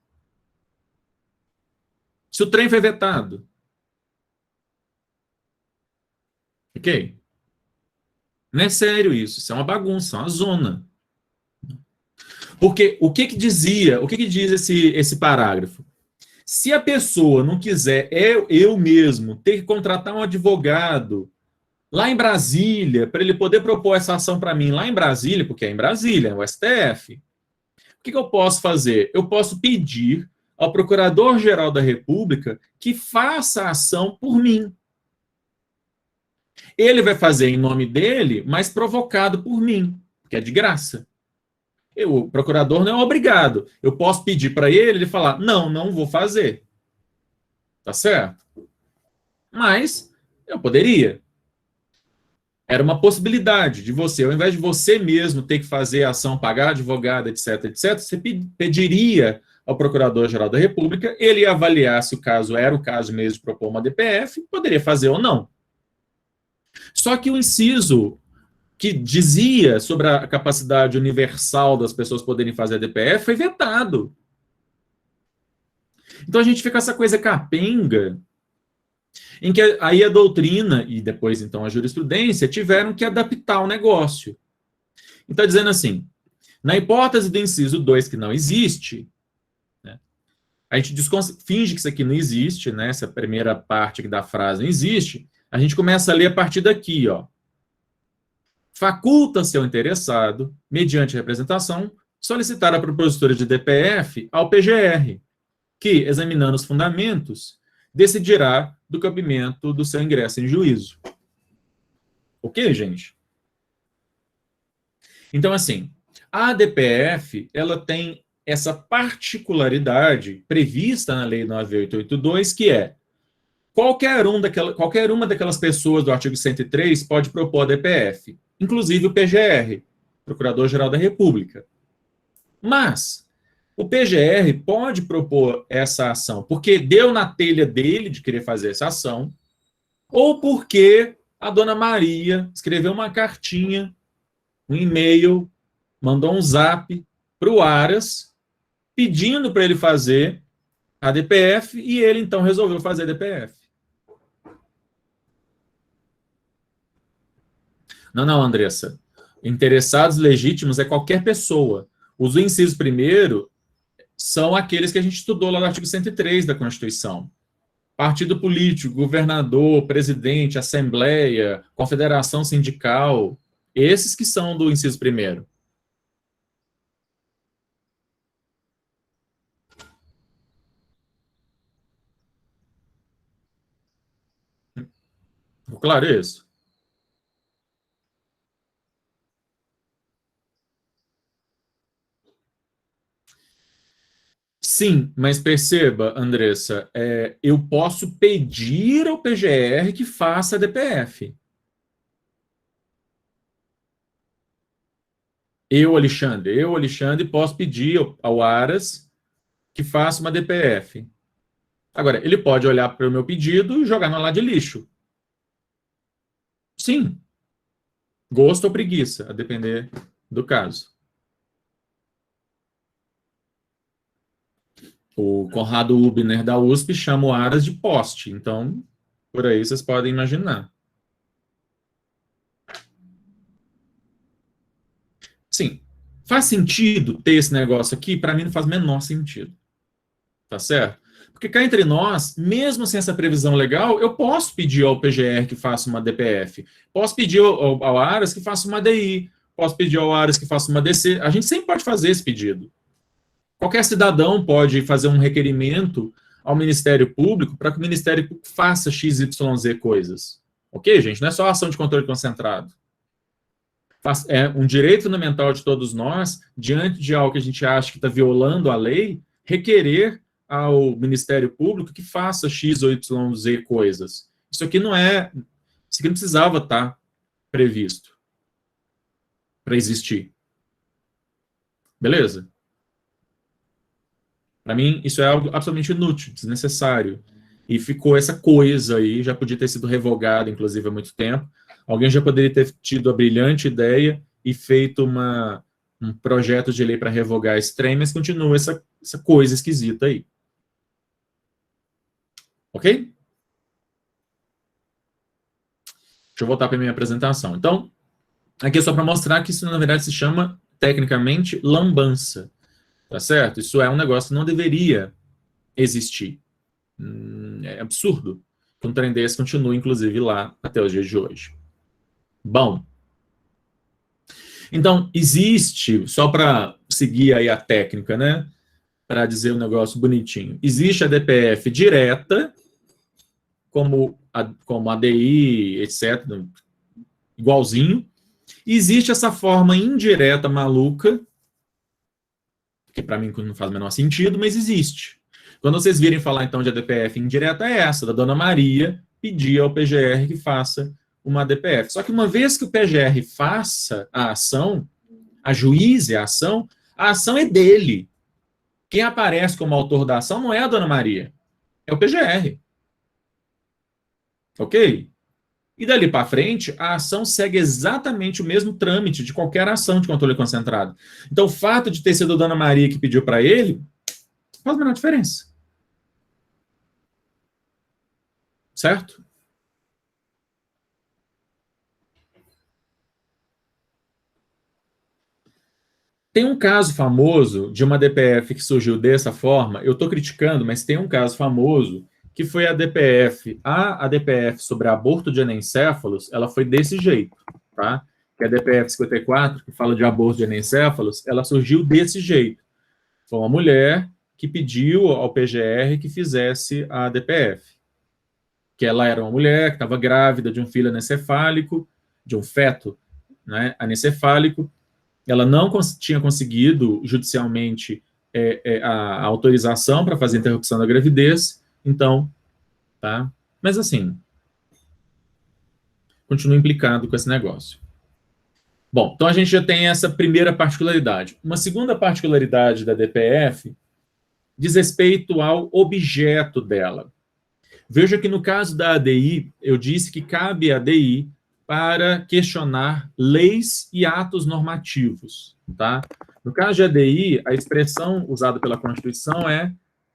Se o trem foi vetado. Ok? Não é sério isso é uma bagunça, é uma zona. Porque o que diz esse parágrafo? Se a pessoa não quiser, eu mesmo, ter que contratar um advogado lá em Brasília, para ele poder propor essa ação para mim lá em Brasília, porque é em Brasília, é o STF, o que eu posso fazer? Eu posso pedir ao Procurador-Geral da República que faça a ação por mim. Ele vai fazer em nome dele, mas provocado por mim, que é de graça. O procurador não é obrigado. Eu posso pedir para ele falar, não vou fazer. Tá certo? Mas eu poderia. Era uma possibilidade de você, ao invés de você mesmo ter que fazer a ação, pagar advogado, etc., você pediria ao Procurador-Geral da República, ele ia avaliar se o caso era o caso mesmo de propor uma DPF, poderia fazer ou não. Só que o inciso que dizia sobre a capacidade universal das pessoas poderem fazer a DPF foi vetado. Então a gente fica com essa coisa capenga, em que aí a doutrina e depois então a jurisprudência tiveram que adaptar o negócio. Então dizendo assim, na hipótese do inciso 2 que não existe, né, a gente finge que isso aqui não existe, né? Essa primeira parte aqui da frase não existe, a gente começa a ler a partir daqui, ó. Faculta-se ao interessado, mediante representação, solicitar a propositura de DPF ao PGR, que, examinando os fundamentos, decidirá do cabimento do seu ingresso em juízo. Ok, gente? Então, assim, a DPF, ela tem essa particularidade prevista na Lei 9882, que é qualquer uma daquelas pessoas do artigo 103 pode propor a DPF, inclusive o PGR, Procurador-Geral da República. Mas o PGR pode propor essa ação porque deu na telha dele de querer fazer essa ação, ou porque a dona Maria escreveu uma cartinha, um e-mail, mandou um zap para o Aras, pedindo para ele fazer a DPF, e ele então resolveu fazer a DPF. Não, Andressa. Interessados legítimos é qualquer pessoa. Os incisos primeiro são aqueles que a gente estudou lá no artigo 103 da Constituição. Partido político, governador, presidente, assembleia, confederação sindical, esses que são do inciso primeiro. Claro isso? Sim, mas perceba, Andressa, eu posso pedir ao PGR que faça a DPF. Eu, Alexandre, posso pedir ao Aras que faça uma DPF. Agora, ele pode olhar para o meu pedido e jogar na lá de lixo. Sim, gosto ou preguiça, a depender do caso. O Conrado Hubner da USP chama o Aras de poste, então, por aí vocês podem imaginar. Sim, faz sentido ter esse negócio aqui? Para mim não faz o menor sentido. Tá certo? Porque cá entre nós, mesmo sem essa previsão legal, eu posso pedir ao PGR que faça uma DPF, posso pedir ao Aras que faça uma DI, posso pedir ao Aras que faça uma DC. A gente sempre pode fazer esse pedido. Qualquer cidadão pode fazer um requerimento ao Ministério Público para que o Ministério Público faça XYZ coisas. Ok, gente? Não é só ação de controle concentrado. É um direito fundamental de todos nós, diante de algo que a gente acha que está violando a lei, requerer ao Ministério Público que faça X ou YZ coisas. Isso aqui não precisava estar previsto para existir. Beleza? Para mim, isso é algo absolutamente inútil, desnecessário. E ficou essa coisa aí, já podia ter sido revogado, inclusive, há muito tempo. Alguém já poderia ter tido a brilhante ideia e feito um projeto de lei para revogar esse trem, mas continua essa coisa esquisita aí. Ok? Deixa eu voltar para a minha apresentação. Então, aqui é só para mostrar que isso, na verdade, se chama, tecnicamente, lambança. Tá certo? Isso é um negócio que não deveria existir. É absurdo que um trem desse continue, inclusive, lá até os dias de hoje. Bom, então, existe, só para seguir aí a técnica, né? Para dizer um negócio bonitinho. Existe a DPF direta, como a DI, etc., igualzinho. Existe essa forma indireta maluca, que para mim não faz o menor sentido, mas existe. Quando vocês virem falar, então, de ADPF indireta, é essa, da Dona Maria pedir ao PGR que faça uma ADPF. Só que uma vez que o PGR faça a ação, ajuize a ação é dele. Quem aparece como autor da ação não é a Dona Maria, é o PGR. Ok? E dali para frente, a ação segue exatamente o mesmo trâmite de qualquer ação de controle concentrado. Então, o fato de ter sido a Dona Maria que pediu para ele, faz a menor diferença. Certo? Tem um caso famoso de uma DPF que surgiu dessa forma, eu estou criticando, mas tem um caso famoso que foi a DPF. A DPF sobre aborto de anencéfalos, ela foi desse jeito, tá? Que é a DPF 54, que fala de aborto de anencéfalos, ela surgiu desse jeito. Foi uma mulher que pediu ao PGR que fizesse a DPF. Que ela era uma mulher que estava grávida de um filho anencefálico, de um feto, né, anencefálico. Ela não tinha conseguido judicialmente a autorização para fazer a interrupção da gravidez, então, tá? Mas assim, continua implicado com esse negócio. Bom, então a gente já tem essa primeira particularidade. Uma segunda particularidade da DPF diz respeito ao objeto dela. Veja que no caso da ADI, eu disse que cabe à ADI para questionar leis e atos normativos, tá? No caso de ADI, a expressão usada pela Constituição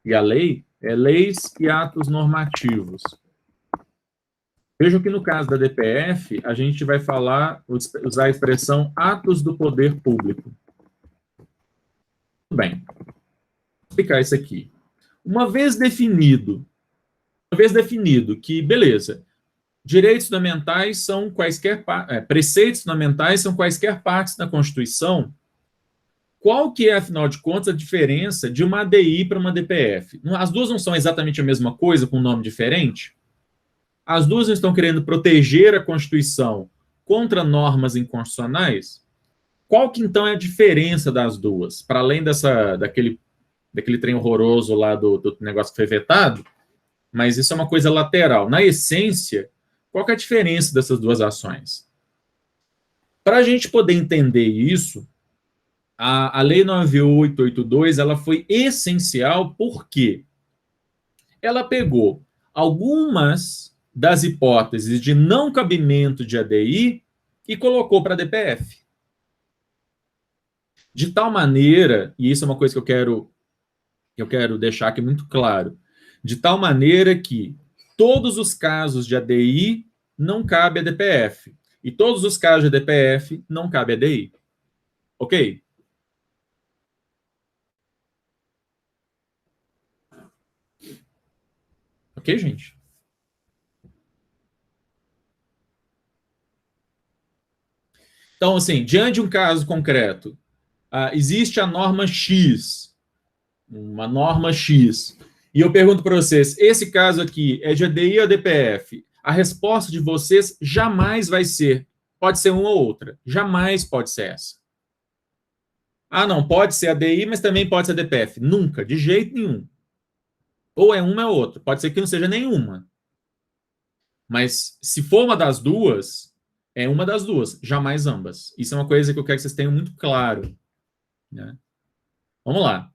e a lei, é leis e atos normativos. Veja que no caso da DPF, a gente vai usar a expressão atos do poder público. Muito bem. Vou explicar isso aqui. Uma vez definido que, beleza, direitos fundamentais são quaisquer preceitos fundamentais são quaisquer partes da Constituição. Qual que é, afinal de contas, a diferença de uma ADI para uma DPF? As duas não são exatamente a mesma coisa, com um nome diferente? As duas estão querendo proteger a Constituição contra normas inconstitucionais? Qual que, então, é a diferença das duas? Para além daquele trem horroroso lá do negócio que foi vetado, mas isso é uma coisa lateral. Na essência, qual que é a diferença dessas duas ações? Para a gente poder entender isso, a Lei 9882 ela foi essencial porque ela pegou algumas das hipóteses de não cabimento de ADI e colocou para a DPF. De tal maneira, e isso é uma coisa que eu quero deixar aqui muito claro, de tal maneira que todos os casos de ADI não cabe a DPF. E todos os casos de DPF não cabe a ADI. Ok? Ok, gente? Então, assim, diante de um caso concreto, existe a norma X, uma norma X, e eu pergunto para vocês, esse caso aqui é de ADI ou DPF? A resposta de vocês jamais vai ser, pode ser uma ou outra, jamais pode ser essa. Ah, não, pode ser ADI, mas também pode ser DPF. Nunca, de jeito nenhum. Ou é uma ou outra, pode ser que não seja nenhuma. Mas se for uma das duas, é uma das duas, jamais ambas. Isso é uma coisa que eu quero que vocês tenham muito claro. Né? Vamos lá.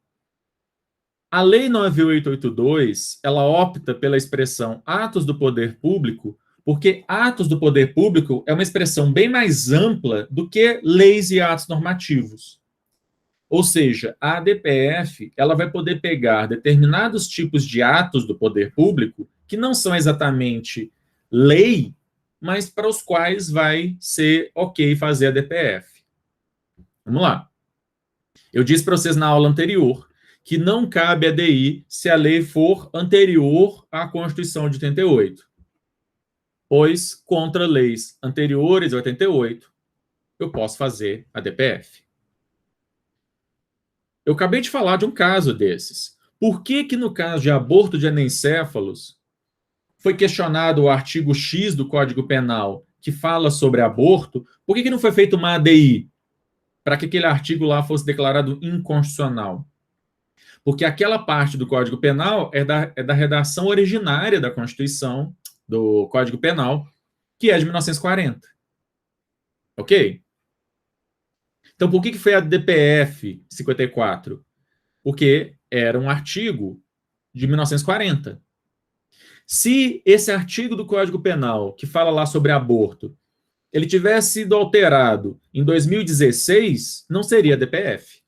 A Lei 9882, ela opta pela expressão atos do poder público, porque atos do poder público é uma expressão bem mais ampla do que leis e atos normativos. Ou seja, a ADPF, ela vai poder pegar determinados tipos de atos do poder público que não são exatamente lei, mas para os quais vai ser ok fazer a DPF. Vamos lá. Eu disse para vocês na aula anterior que não cabe ADI se a lei for anterior à Constituição de 88. Pois, contra leis anteriores a 88, eu posso fazer a DPF. Eu acabei de falar de um caso desses. Por que no caso de aborto de anencéfalos, foi questionado o artigo X do Código Penal, que fala sobre aborto, por que não foi feita uma ADI? Para que aquele artigo lá fosse declarado inconstitucional? Porque aquela parte do Código Penal é da redação originária da Constituição, do Código Penal, que é de 1940. Ok? Então, por que foi a DPF 54? Porque era um artigo de 1940. Se esse artigo do Código Penal, que fala lá sobre aborto, ele tivesse sido alterado em 2016, não seria DPF.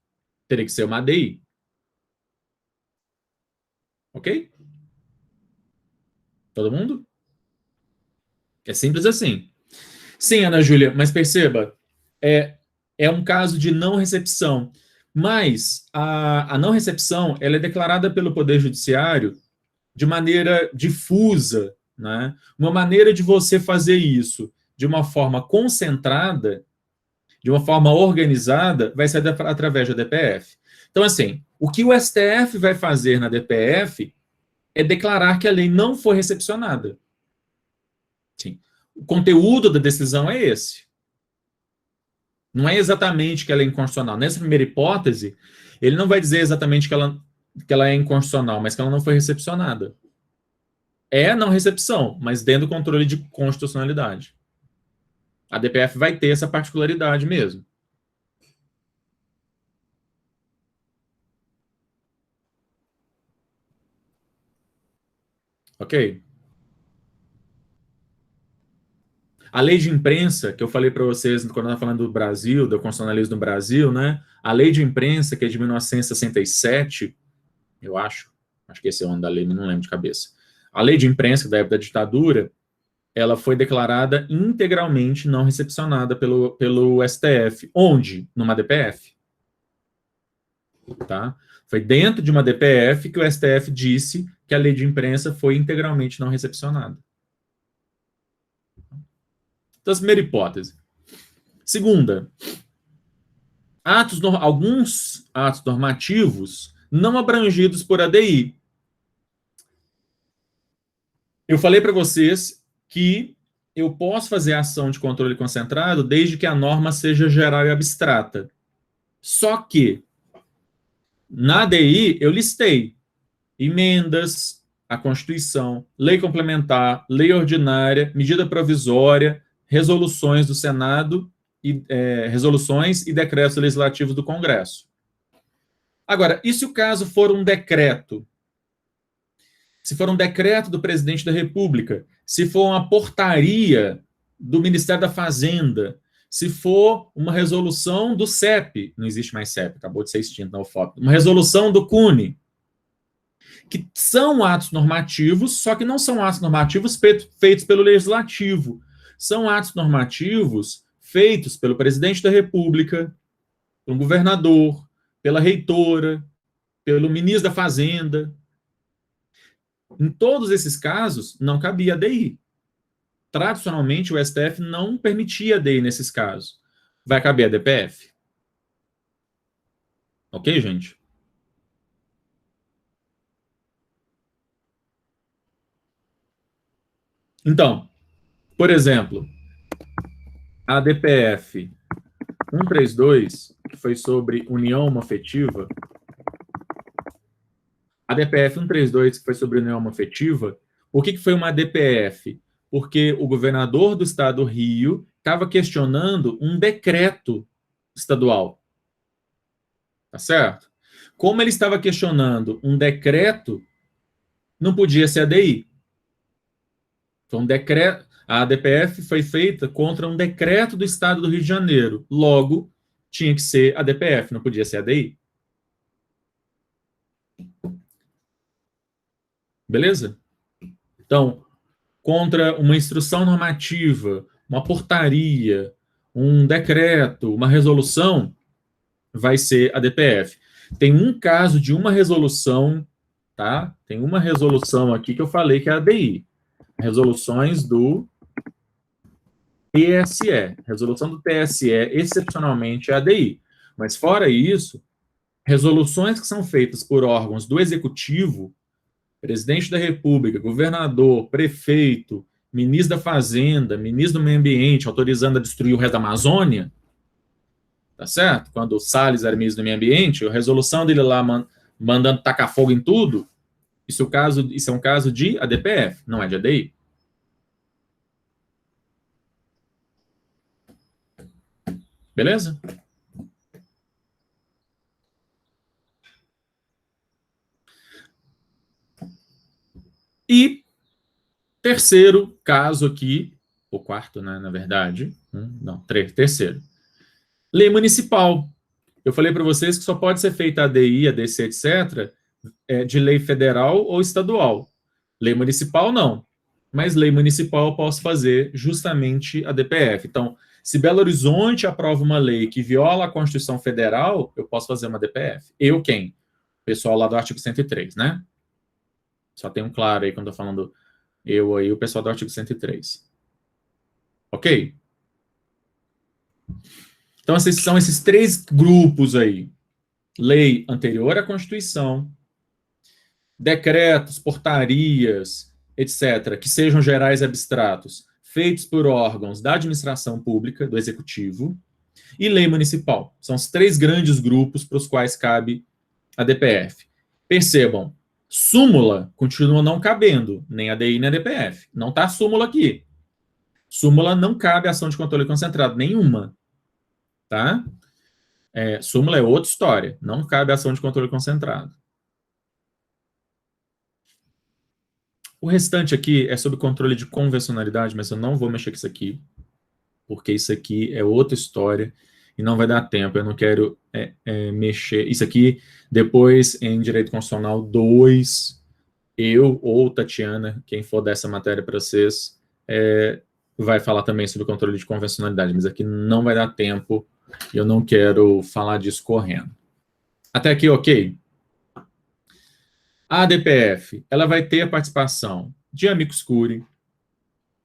Teria que ser uma ADI. Ok? Todo mundo? É simples assim. Sim, Ana Júlia, mas perceba, é um caso de não recepção. Mas a não recepção, ela é declarada pelo Poder Judiciário de maneira difusa, né? Uma maneira de você fazer isso de uma forma concentrada, de uma forma organizada, vai ser através da DPF. Então, assim, o que o STF vai fazer na DPF é declarar que a lei não foi recepcionada. Sim. O conteúdo da decisão é esse. Não é exatamente que ela é inconstitucional. Nessa primeira hipótese, ele não vai dizer exatamente que ela é inconstitucional, mas que ela não foi recepcionada. É não recepção, mas dentro do controle de constitucionalidade. A DPF vai ter essa particularidade mesmo. Ok? A lei de imprensa, que eu falei para vocês quando eu estava falando do Brasil, do constitucionalismo no Brasil, né? A lei de imprensa, que é de 1967, eu acho que esse é o ano da lei, mas não lembro de cabeça. A lei de imprensa da época da ditadura, ela foi declarada integralmente não recepcionada pelo STF. Onde? Numa DPF. Tá? Foi dentro de uma DPF que o STF disse que a lei de imprensa foi integralmente não recepcionada. Então, primeira hipótese. Segunda, alguns atos normativos não abrangidos por ADI. Eu falei para vocês que eu posso fazer ação de controle concentrado desde que a norma seja geral e abstrata. Só que, na ADI, eu listei emendas à Constituição, lei complementar, lei ordinária, medida provisória, resoluções do Senado, resoluções e decretos legislativos do Congresso. Agora, e se o caso for um decreto? Se for um decreto do presidente da República, se for uma portaria do Ministério da Fazenda, se for uma resolução do CEP, não existe mais CEP, acabou de ser extinto na UFOP, uma resolução do CUNE, que são atos normativos, só que não são atos normativos feitos pelo Legislativo. São atos normativos feitos pelo presidente da República, pelo governador, pela reitora, pelo ministro da Fazenda. Em todos esses casos, não cabia ADI. Tradicionalmente, o STF não permitia ADI nesses casos. Vai caber a DPF. Ok, gente? Então, por exemplo, a DPF 132, que foi sobre união homoafetiva, a DPF 132, que foi sobre união homoafetiva, por que foi uma DPF? Porque o governador do estado do Rio estava questionando um decreto estadual. Tá certo? Como ele estava questionando um decreto, não podia ser ADI. Então, a DPF foi feita contra um decreto do estado do Rio de Janeiro. Logo, tinha que ser a DPF, não podia ser a ADI. Beleza? Então, contra uma instrução normativa, uma portaria, um decreto, uma resolução, vai ser a DPF. Tem um caso de uma resolução, tá? Tem uma resolução aqui que eu falei que é a ADI. Resoluções do TSE. Resolução do TSE, excepcionalmente, é a ADI. Mas, fora isso, resoluções que são feitas por órgãos do Executivo, presidente da República, governador, prefeito, ministro da Fazenda, ministro do Meio Ambiente, autorizando a destruir o resto da Amazônia, tá certo? Quando o Salles era ministro do Meio Ambiente, a resolução dele lá mandando tacar fogo em tudo, isso é um caso de ADPF, não é de ADI. Beleza? E terceiro caso aqui, ou quarto, né, na verdade, terceiro. Lei municipal. Eu falei para vocês que só pode ser feita ADI, ADC, etc., de lei federal ou estadual. Lei municipal, não. Mas lei municipal eu posso fazer justamente a DPF. Então, Se Belo Horizonte aprova uma lei que viola a Constituição Federal, eu posso fazer uma DPF. Eu quem? O pessoal lá do artigo 103, né? Só tem um claro aí quando eu tô falando eu aí, o pessoal do artigo 103. Ok? Então, são esses 3 grupos aí. Lei anterior à Constituição, decretos, portarias, etc., que sejam gerais e abstratos, feitos por órgãos da administração pública, do executivo, e lei municipal. São os 3 grandes grupos para os quais cabe a DPF. Percebam, súmula continua não cabendo, nem a DI nem a DPF. Não está a súmula aqui. Súmula não cabe ação de controle concentrado, nenhuma. Tá? Súmula é outra história. Não cabe ação de controle concentrado. O restante aqui é sobre controle de convencionalidade, mas eu não vou mexer com isso aqui, porque isso aqui é outra história e não vai dar tempo. Eu não quero mexer. Isso aqui, depois, em Direito Constitucional 2, eu ou Tatiana, quem for dessa matéria para vocês, vai falar também sobre controle de convencionalidade, mas aqui não vai dar tempo e eu não quero falar disso correndo. Até aqui, ok? A ADPF, ela vai ter a participação de amicus curiae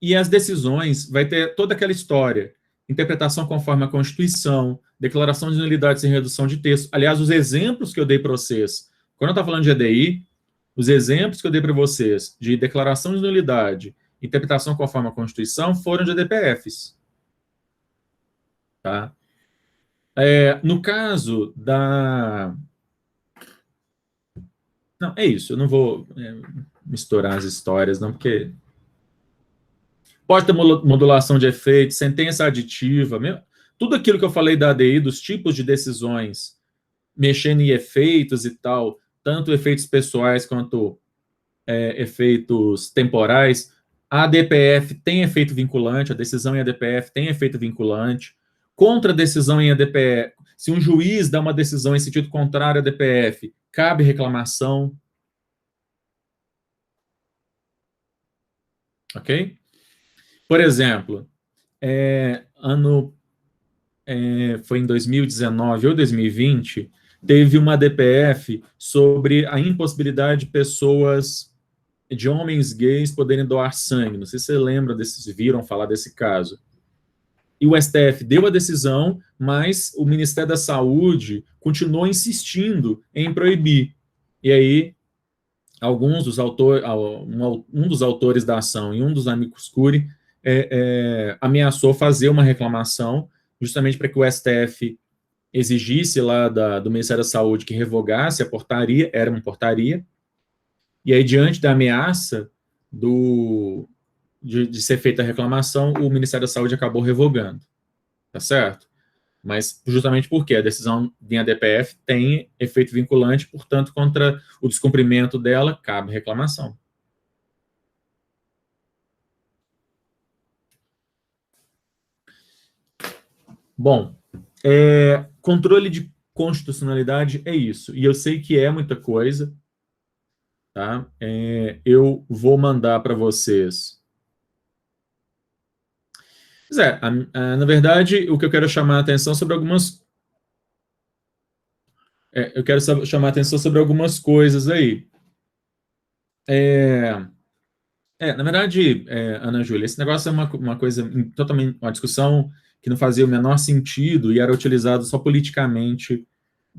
e as decisões vai ter toda aquela história, interpretação conforme a Constituição, declaração de nulidade sem redução de texto. Aliás, os exemplos que eu dei para vocês, quando eu estava falando de EDI, os exemplos que eu dei para vocês de declaração de nulidade, interpretação conforme a Constituição, foram de ADPFs. Tá? No caso da... Não, é isso, eu não vou misturar as histórias, não, porque pode ter modulação de efeitos, sentença aditiva, tudo aquilo que eu falei da ADI, dos tipos de decisões, mexendo em efeitos e tal, tanto efeitos pessoais quanto efeitos temporais, a ADPF tem efeito vinculante, a decisão em ADPF tem efeito vinculante, contra a decisão em ADPF, se um juiz dá uma decisão em sentido contrário à ADPF, cabe reclamação. Ok? Por exemplo, foi em 2019 ou 2020, teve uma DPF sobre a impossibilidade de pessoas, de homens gays, poderem doar sangue. Não sei se você lembra, viram falar desse caso. E o STF deu a decisão, mas o Ministério da Saúde continuou insistindo em proibir. E aí, um dos autores da ação e um dos amicus curiae ameaçou fazer uma reclamação, justamente para que o STF exigisse lá do Ministério da Saúde que revogasse a portaria, era uma portaria, e aí, diante da ameaça de ser feita a reclamação, o Ministério da Saúde acabou revogando, tá certo? Mas justamente porque a decisão em ADPF tem efeito vinculante, portanto, contra o descumprimento dela, cabe reclamação. Bom, controle de constitucionalidade é isso, e eu sei que é muita coisa, tá? Eu vou mandar para vocês. Na verdade, o que eu quero chamar a atenção sobre algumas... eu quero chamar a atenção sobre algumas coisas aí. Na verdade, Ana Júlia, esse negócio é uma coisa totalmente... uma discussão que não fazia o menor sentido e era utilizado só politicamente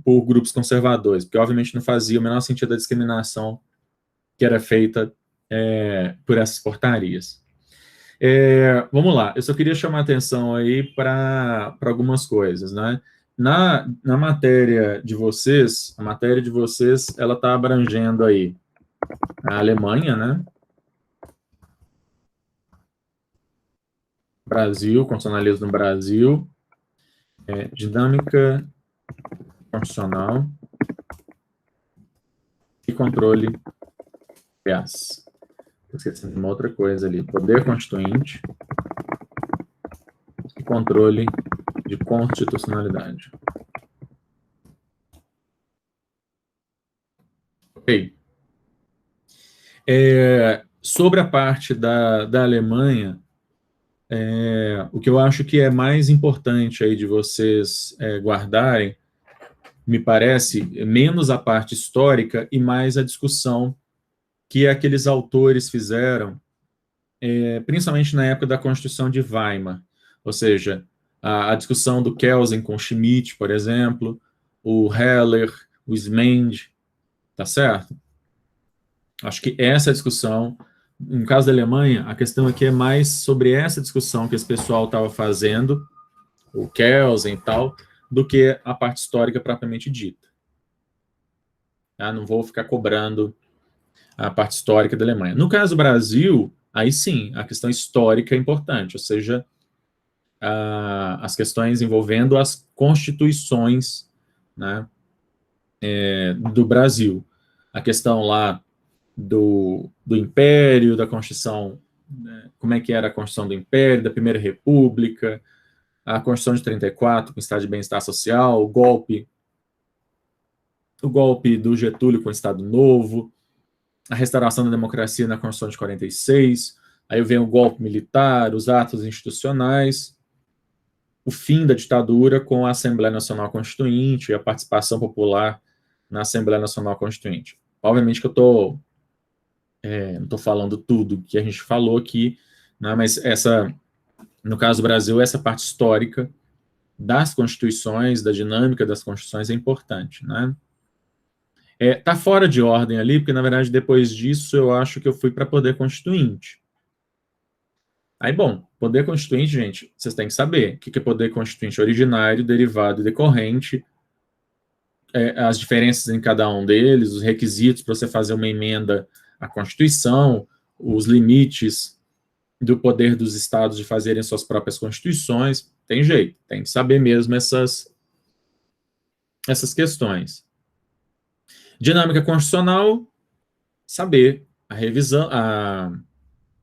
por grupos conservadores, porque obviamente não fazia o menor sentido a discriminação que era feita por essas portarias. Vamos lá, eu só queria chamar a atenção aí para algumas coisas, né? Na matéria de vocês, ela está abrangendo aí a Alemanha, né? Brasil, constitucionalismo no Brasil, dinâmica constitucional e controle, aliás, esqueci de uma outra coisa ali, poder constituinte e controle de constitucionalidade. Ok. Sobre a parte da Alemanha, o que eu acho que é mais importante aí de vocês guardarem, me parece, menos a parte histórica e mais a discussão que aqueles autores fizeram, principalmente na época da Constituição de Weimar, ou seja, a discussão do Kelsen com Schmitt, por exemplo, o Heller, o Smend, tá certo? Acho que essa discussão, no caso da Alemanha, a questão aqui é mais sobre essa discussão que esse pessoal estava fazendo, o Kelsen e tal, do que a parte histórica propriamente dita. Não vou ficar cobrando a parte histórica da Alemanha. No caso do Brasil, aí sim, a questão histórica é importante, ou seja, as questões envolvendo as constituições, né, do Brasil. A questão lá do Império, da Constituição, né, como é que era a Constituição do Império, da Primeira República, a Constituição de 34, com o Estado de Bem-Estar Social, o golpe do Getúlio com o Estado Novo, a restauração da democracia na Constituição de 46, aí vem o golpe militar, os atos institucionais, o fim da ditadura com a Assembleia Nacional Constituinte e a participação popular na Assembleia Nacional Constituinte. Obviamente que eu não estou falando tudo que a gente falou aqui, né, mas no caso do Brasil, essa parte histórica das constituições, da dinâmica das constituições é importante, né? Tá fora de ordem ali, porque, na verdade, depois disso, eu acho que eu fui para poder constituinte. Aí, bom, poder constituinte, gente, vocês têm que saber o que é poder constituinte originário, derivado e decorrente, as diferenças em cada um deles, os requisitos para você fazer uma emenda à Constituição, os limites do poder dos estados de fazerem suas próprias constituições. Tem jeito, tem que saber mesmo essas questões. Dinâmica constitucional, saber a revisão, a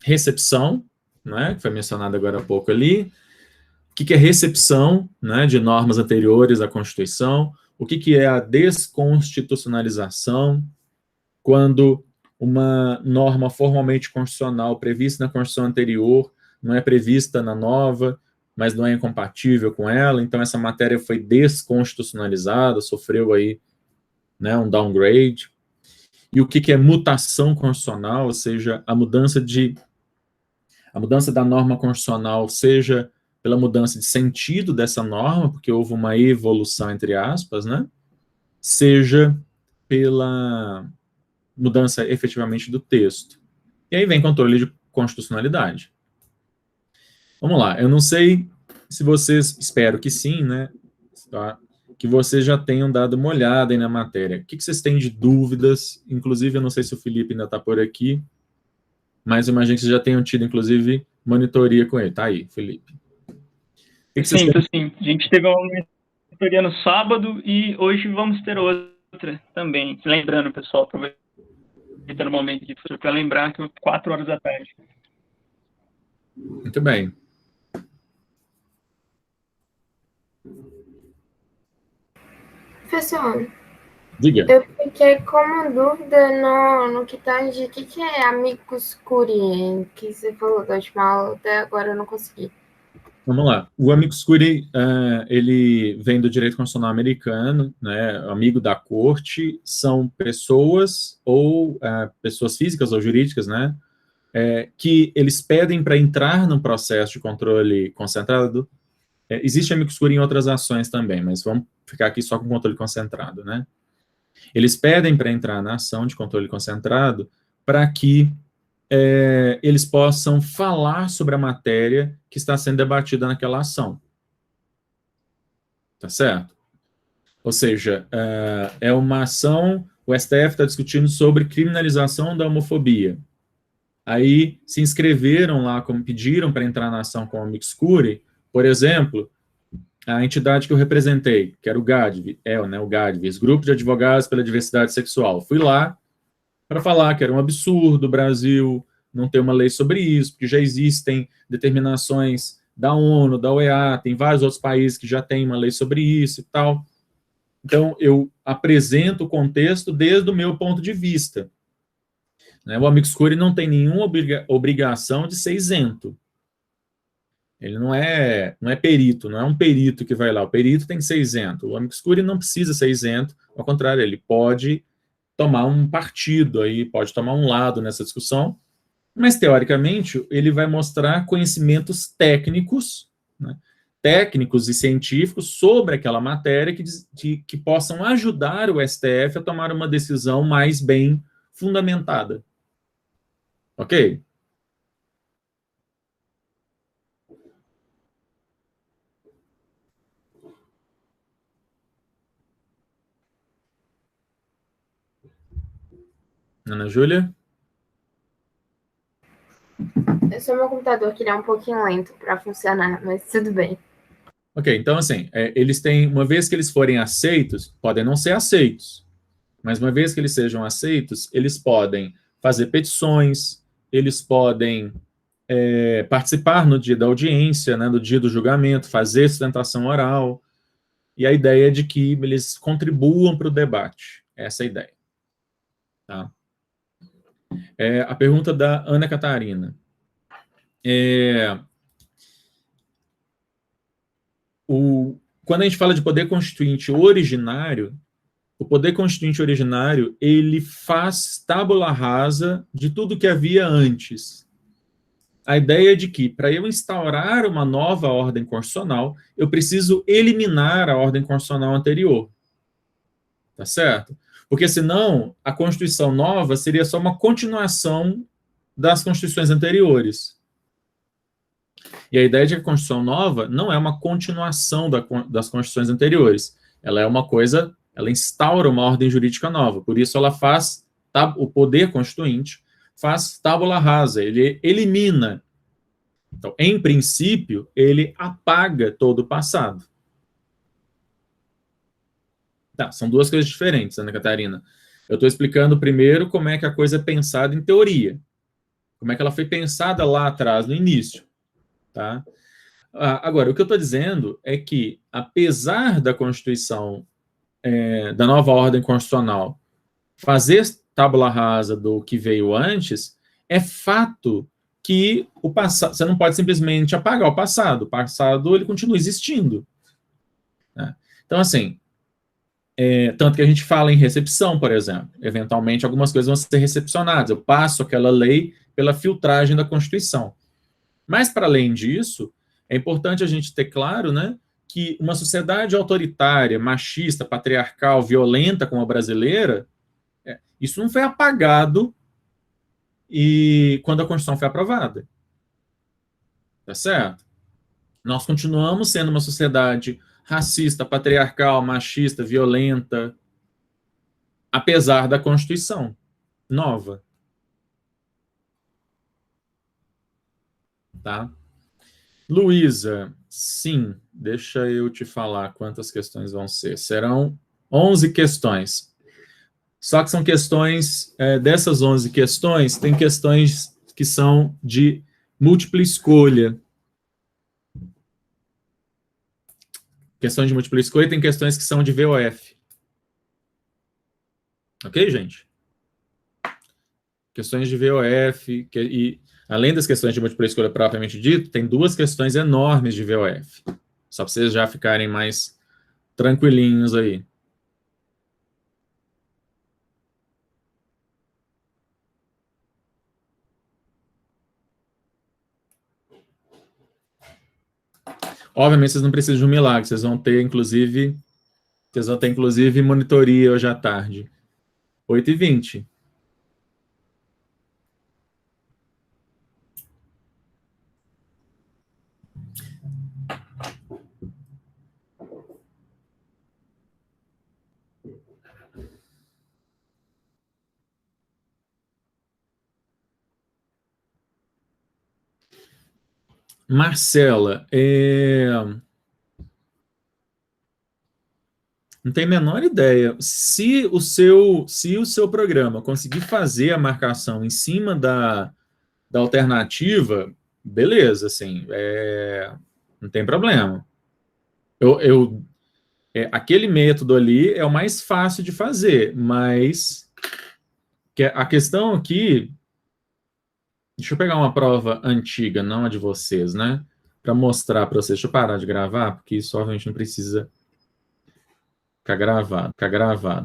recepção, né, que foi mencionado agora há pouco ali, o que é recepção, né, de normas anteriores à Constituição, o que é a desconstitucionalização, quando uma norma formalmente constitucional prevista na Constituição anterior não é prevista na nova, mas não é incompatível com ela, então essa matéria foi desconstitucionalizada, sofreu aí, né, um downgrade. E o que é mutação constitucional, ou seja, a mudança da norma constitucional, seja pela mudança de sentido dessa norma, porque houve uma evolução, entre aspas, né, seja pela mudança efetivamente do texto. E aí vem controle de constitucionalidade. Vamos lá, eu não sei se vocês, espero que sim, né, tá? Que vocês já tenham dado uma olhada aí na matéria. O que vocês têm de dúvidas? Inclusive, eu não sei se o Felipe ainda está por aqui, mas eu imagino que vocês já tenham tido, inclusive, monitoria com ele. Tá aí, Felipe. Sim. A gente teve uma monitoria no sábado e hoje vamos ter outra também. Lembrando, pessoal, aproveitando o momento aqui para lembrar que 4 horas da tarde. Muito bem. Professor, diga. Eu fiquei com uma dúvida no que tange o que é amicus curiae, que você falou da última aula, até agora eu não consegui. Vamos lá. O amicus curiae, ele vem do direito constitucional americano, né, amigo da corte, são pessoas ou pessoas físicas ou jurídicas, né, que eles pedem para entrar no processo de controle concentrado. Existe amicus curiae em outras ações também, mas vamos ficar aqui só com controle concentrado, né? Eles pedem para entrar na ação de controle concentrado para que eles possam falar sobre a matéria que está sendo debatida naquela ação. Tá certo? Ou seja, é uma ação, o STF está discutindo sobre criminalização da homofobia. Aí se inscreveram lá, como pediram para entrar na ação com amicus curiae, por exemplo, a entidade que eu representei, que era o GADV, o GADV, esse Grupo de Advogados pela Diversidade Sexual. Fui lá para falar que era um absurdo o Brasil não ter uma lei sobre isso, porque já existem determinações da ONU, da OEA, tem vários outros países que já têm uma lei sobre isso e tal. Então, eu apresento o contexto desde o meu ponto de vista. O amicus curiae não tem nenhuma obrigação de ser isento. Ele não é perito, não é um perito que vai lá. O perito tem que ser isento. O amicus curiae não precisa ser isento, ao contrário, ele pode tomar um partido aí, pode tomar um lado nessa discussão, mas, teoricamente, ele vai mostrar conhecimentos técnicos, né, técnicos e científicos sobre aquela matéria que possam ajudar o STF a tomar uma decisão mais bem fundamentada. Ok? Ana Júlia? Esse é o meu computador, que ele é um pouquinho lento para funcionar, mas tudo bem. Ok, então, assim, eles têm, uma vez que eles forem aceitos, podem não ser aceitos, mas uma vez que eles sejam aceitos, eles podem fazer petições, eles podem participar no dia da audiência, né, no dia do julgamento, fazer sustentação oral, e a ideia é de que eles contribuam para o debate. Essa é a ideia. Tá? A pergunta da Ana Catarina. Quando a gente fala de poder constituinte originário, o poder constituinte originário, ele faz tábula rasa de tudo que havia antes. A ideia é de que, para eu instaurar uma nova ordem constitucional, eu preciso eliminar a ordem constitucional anterior. Tá certo? Porque, senão, a Constituição nova seria só uma continuação das Constituições anteriores. E a ideia de que a Constituição nova não é uma continuação das Constituições anteriores. Ela é uma coisa, ela instaura uma ordem jurídica nova. Por isso, ela faz, o poder constituinte faz tábula rasa, ele elimina. Então, em princípio, ele apaga todo o passado. Tá, são duas coisas diferentes, Ana Catarina. Eu estou explicando primeiro como é que a coisa é pensada em teoria. Como é que ela foi pensada lá atrás, no início. Tá? Agora, o que eu estou dizendo é que, apesar da Constituição, da nova ordem constitucional, fazer tábula rasa do que veio antes, é fato que o passado, você não pode simplesmente apagar o passado ele continua existindo. Né? Então, assim, tanto que a gente fala em recepção, por exemplo. Eventualmente, algumas coisas vão ser recepcionadas. Eu passo aquela lei pela filtragem da Constituição. Mas, para além disso, é importante a gente ter claro, né, que uma sociedade autoritária, machista, patriarcal, violenta como a brasileira, isso não foi apagado quando a Constituição foi aprovada. Tá certo? Nós continuamos sendo uma sociedade racista, patriarcal, machista, violenta, apesar da Constituição nova. Tá? Luísa, sim, deixa eu te falar quantas questões vão ser. Serão 11 questões. Só que são questões, dessas 11 questões, tem questões que são de múltipla escolha. Questões de múltipla escolha, tem questões que são de VOF. Ok, gente? Questões de VOF, e além das questões de múltipla escolha propriamente dito, tem duas questões enormes de VOF. Só para vocês já ficarem mais tranquilinhos aí. Obviamente, vocês não precisam de um milagre, vocês vão ter, inclusive, monitoria hoje à tarde. 8h20. Marcela, não tem a menor ideia. Se o seu programa conseguir fazer a marcação em cima da alternativa, beleza, assim, não tem problema. Aquele método ali é o mais fácil de fazer, mas a questão aqui... Deixa eu pegar uma prova antiga, não a de vocês, né? para mostrar para vocês. Deixa eu parar de gravar, porque isso obviamente não precisa ficar gravado.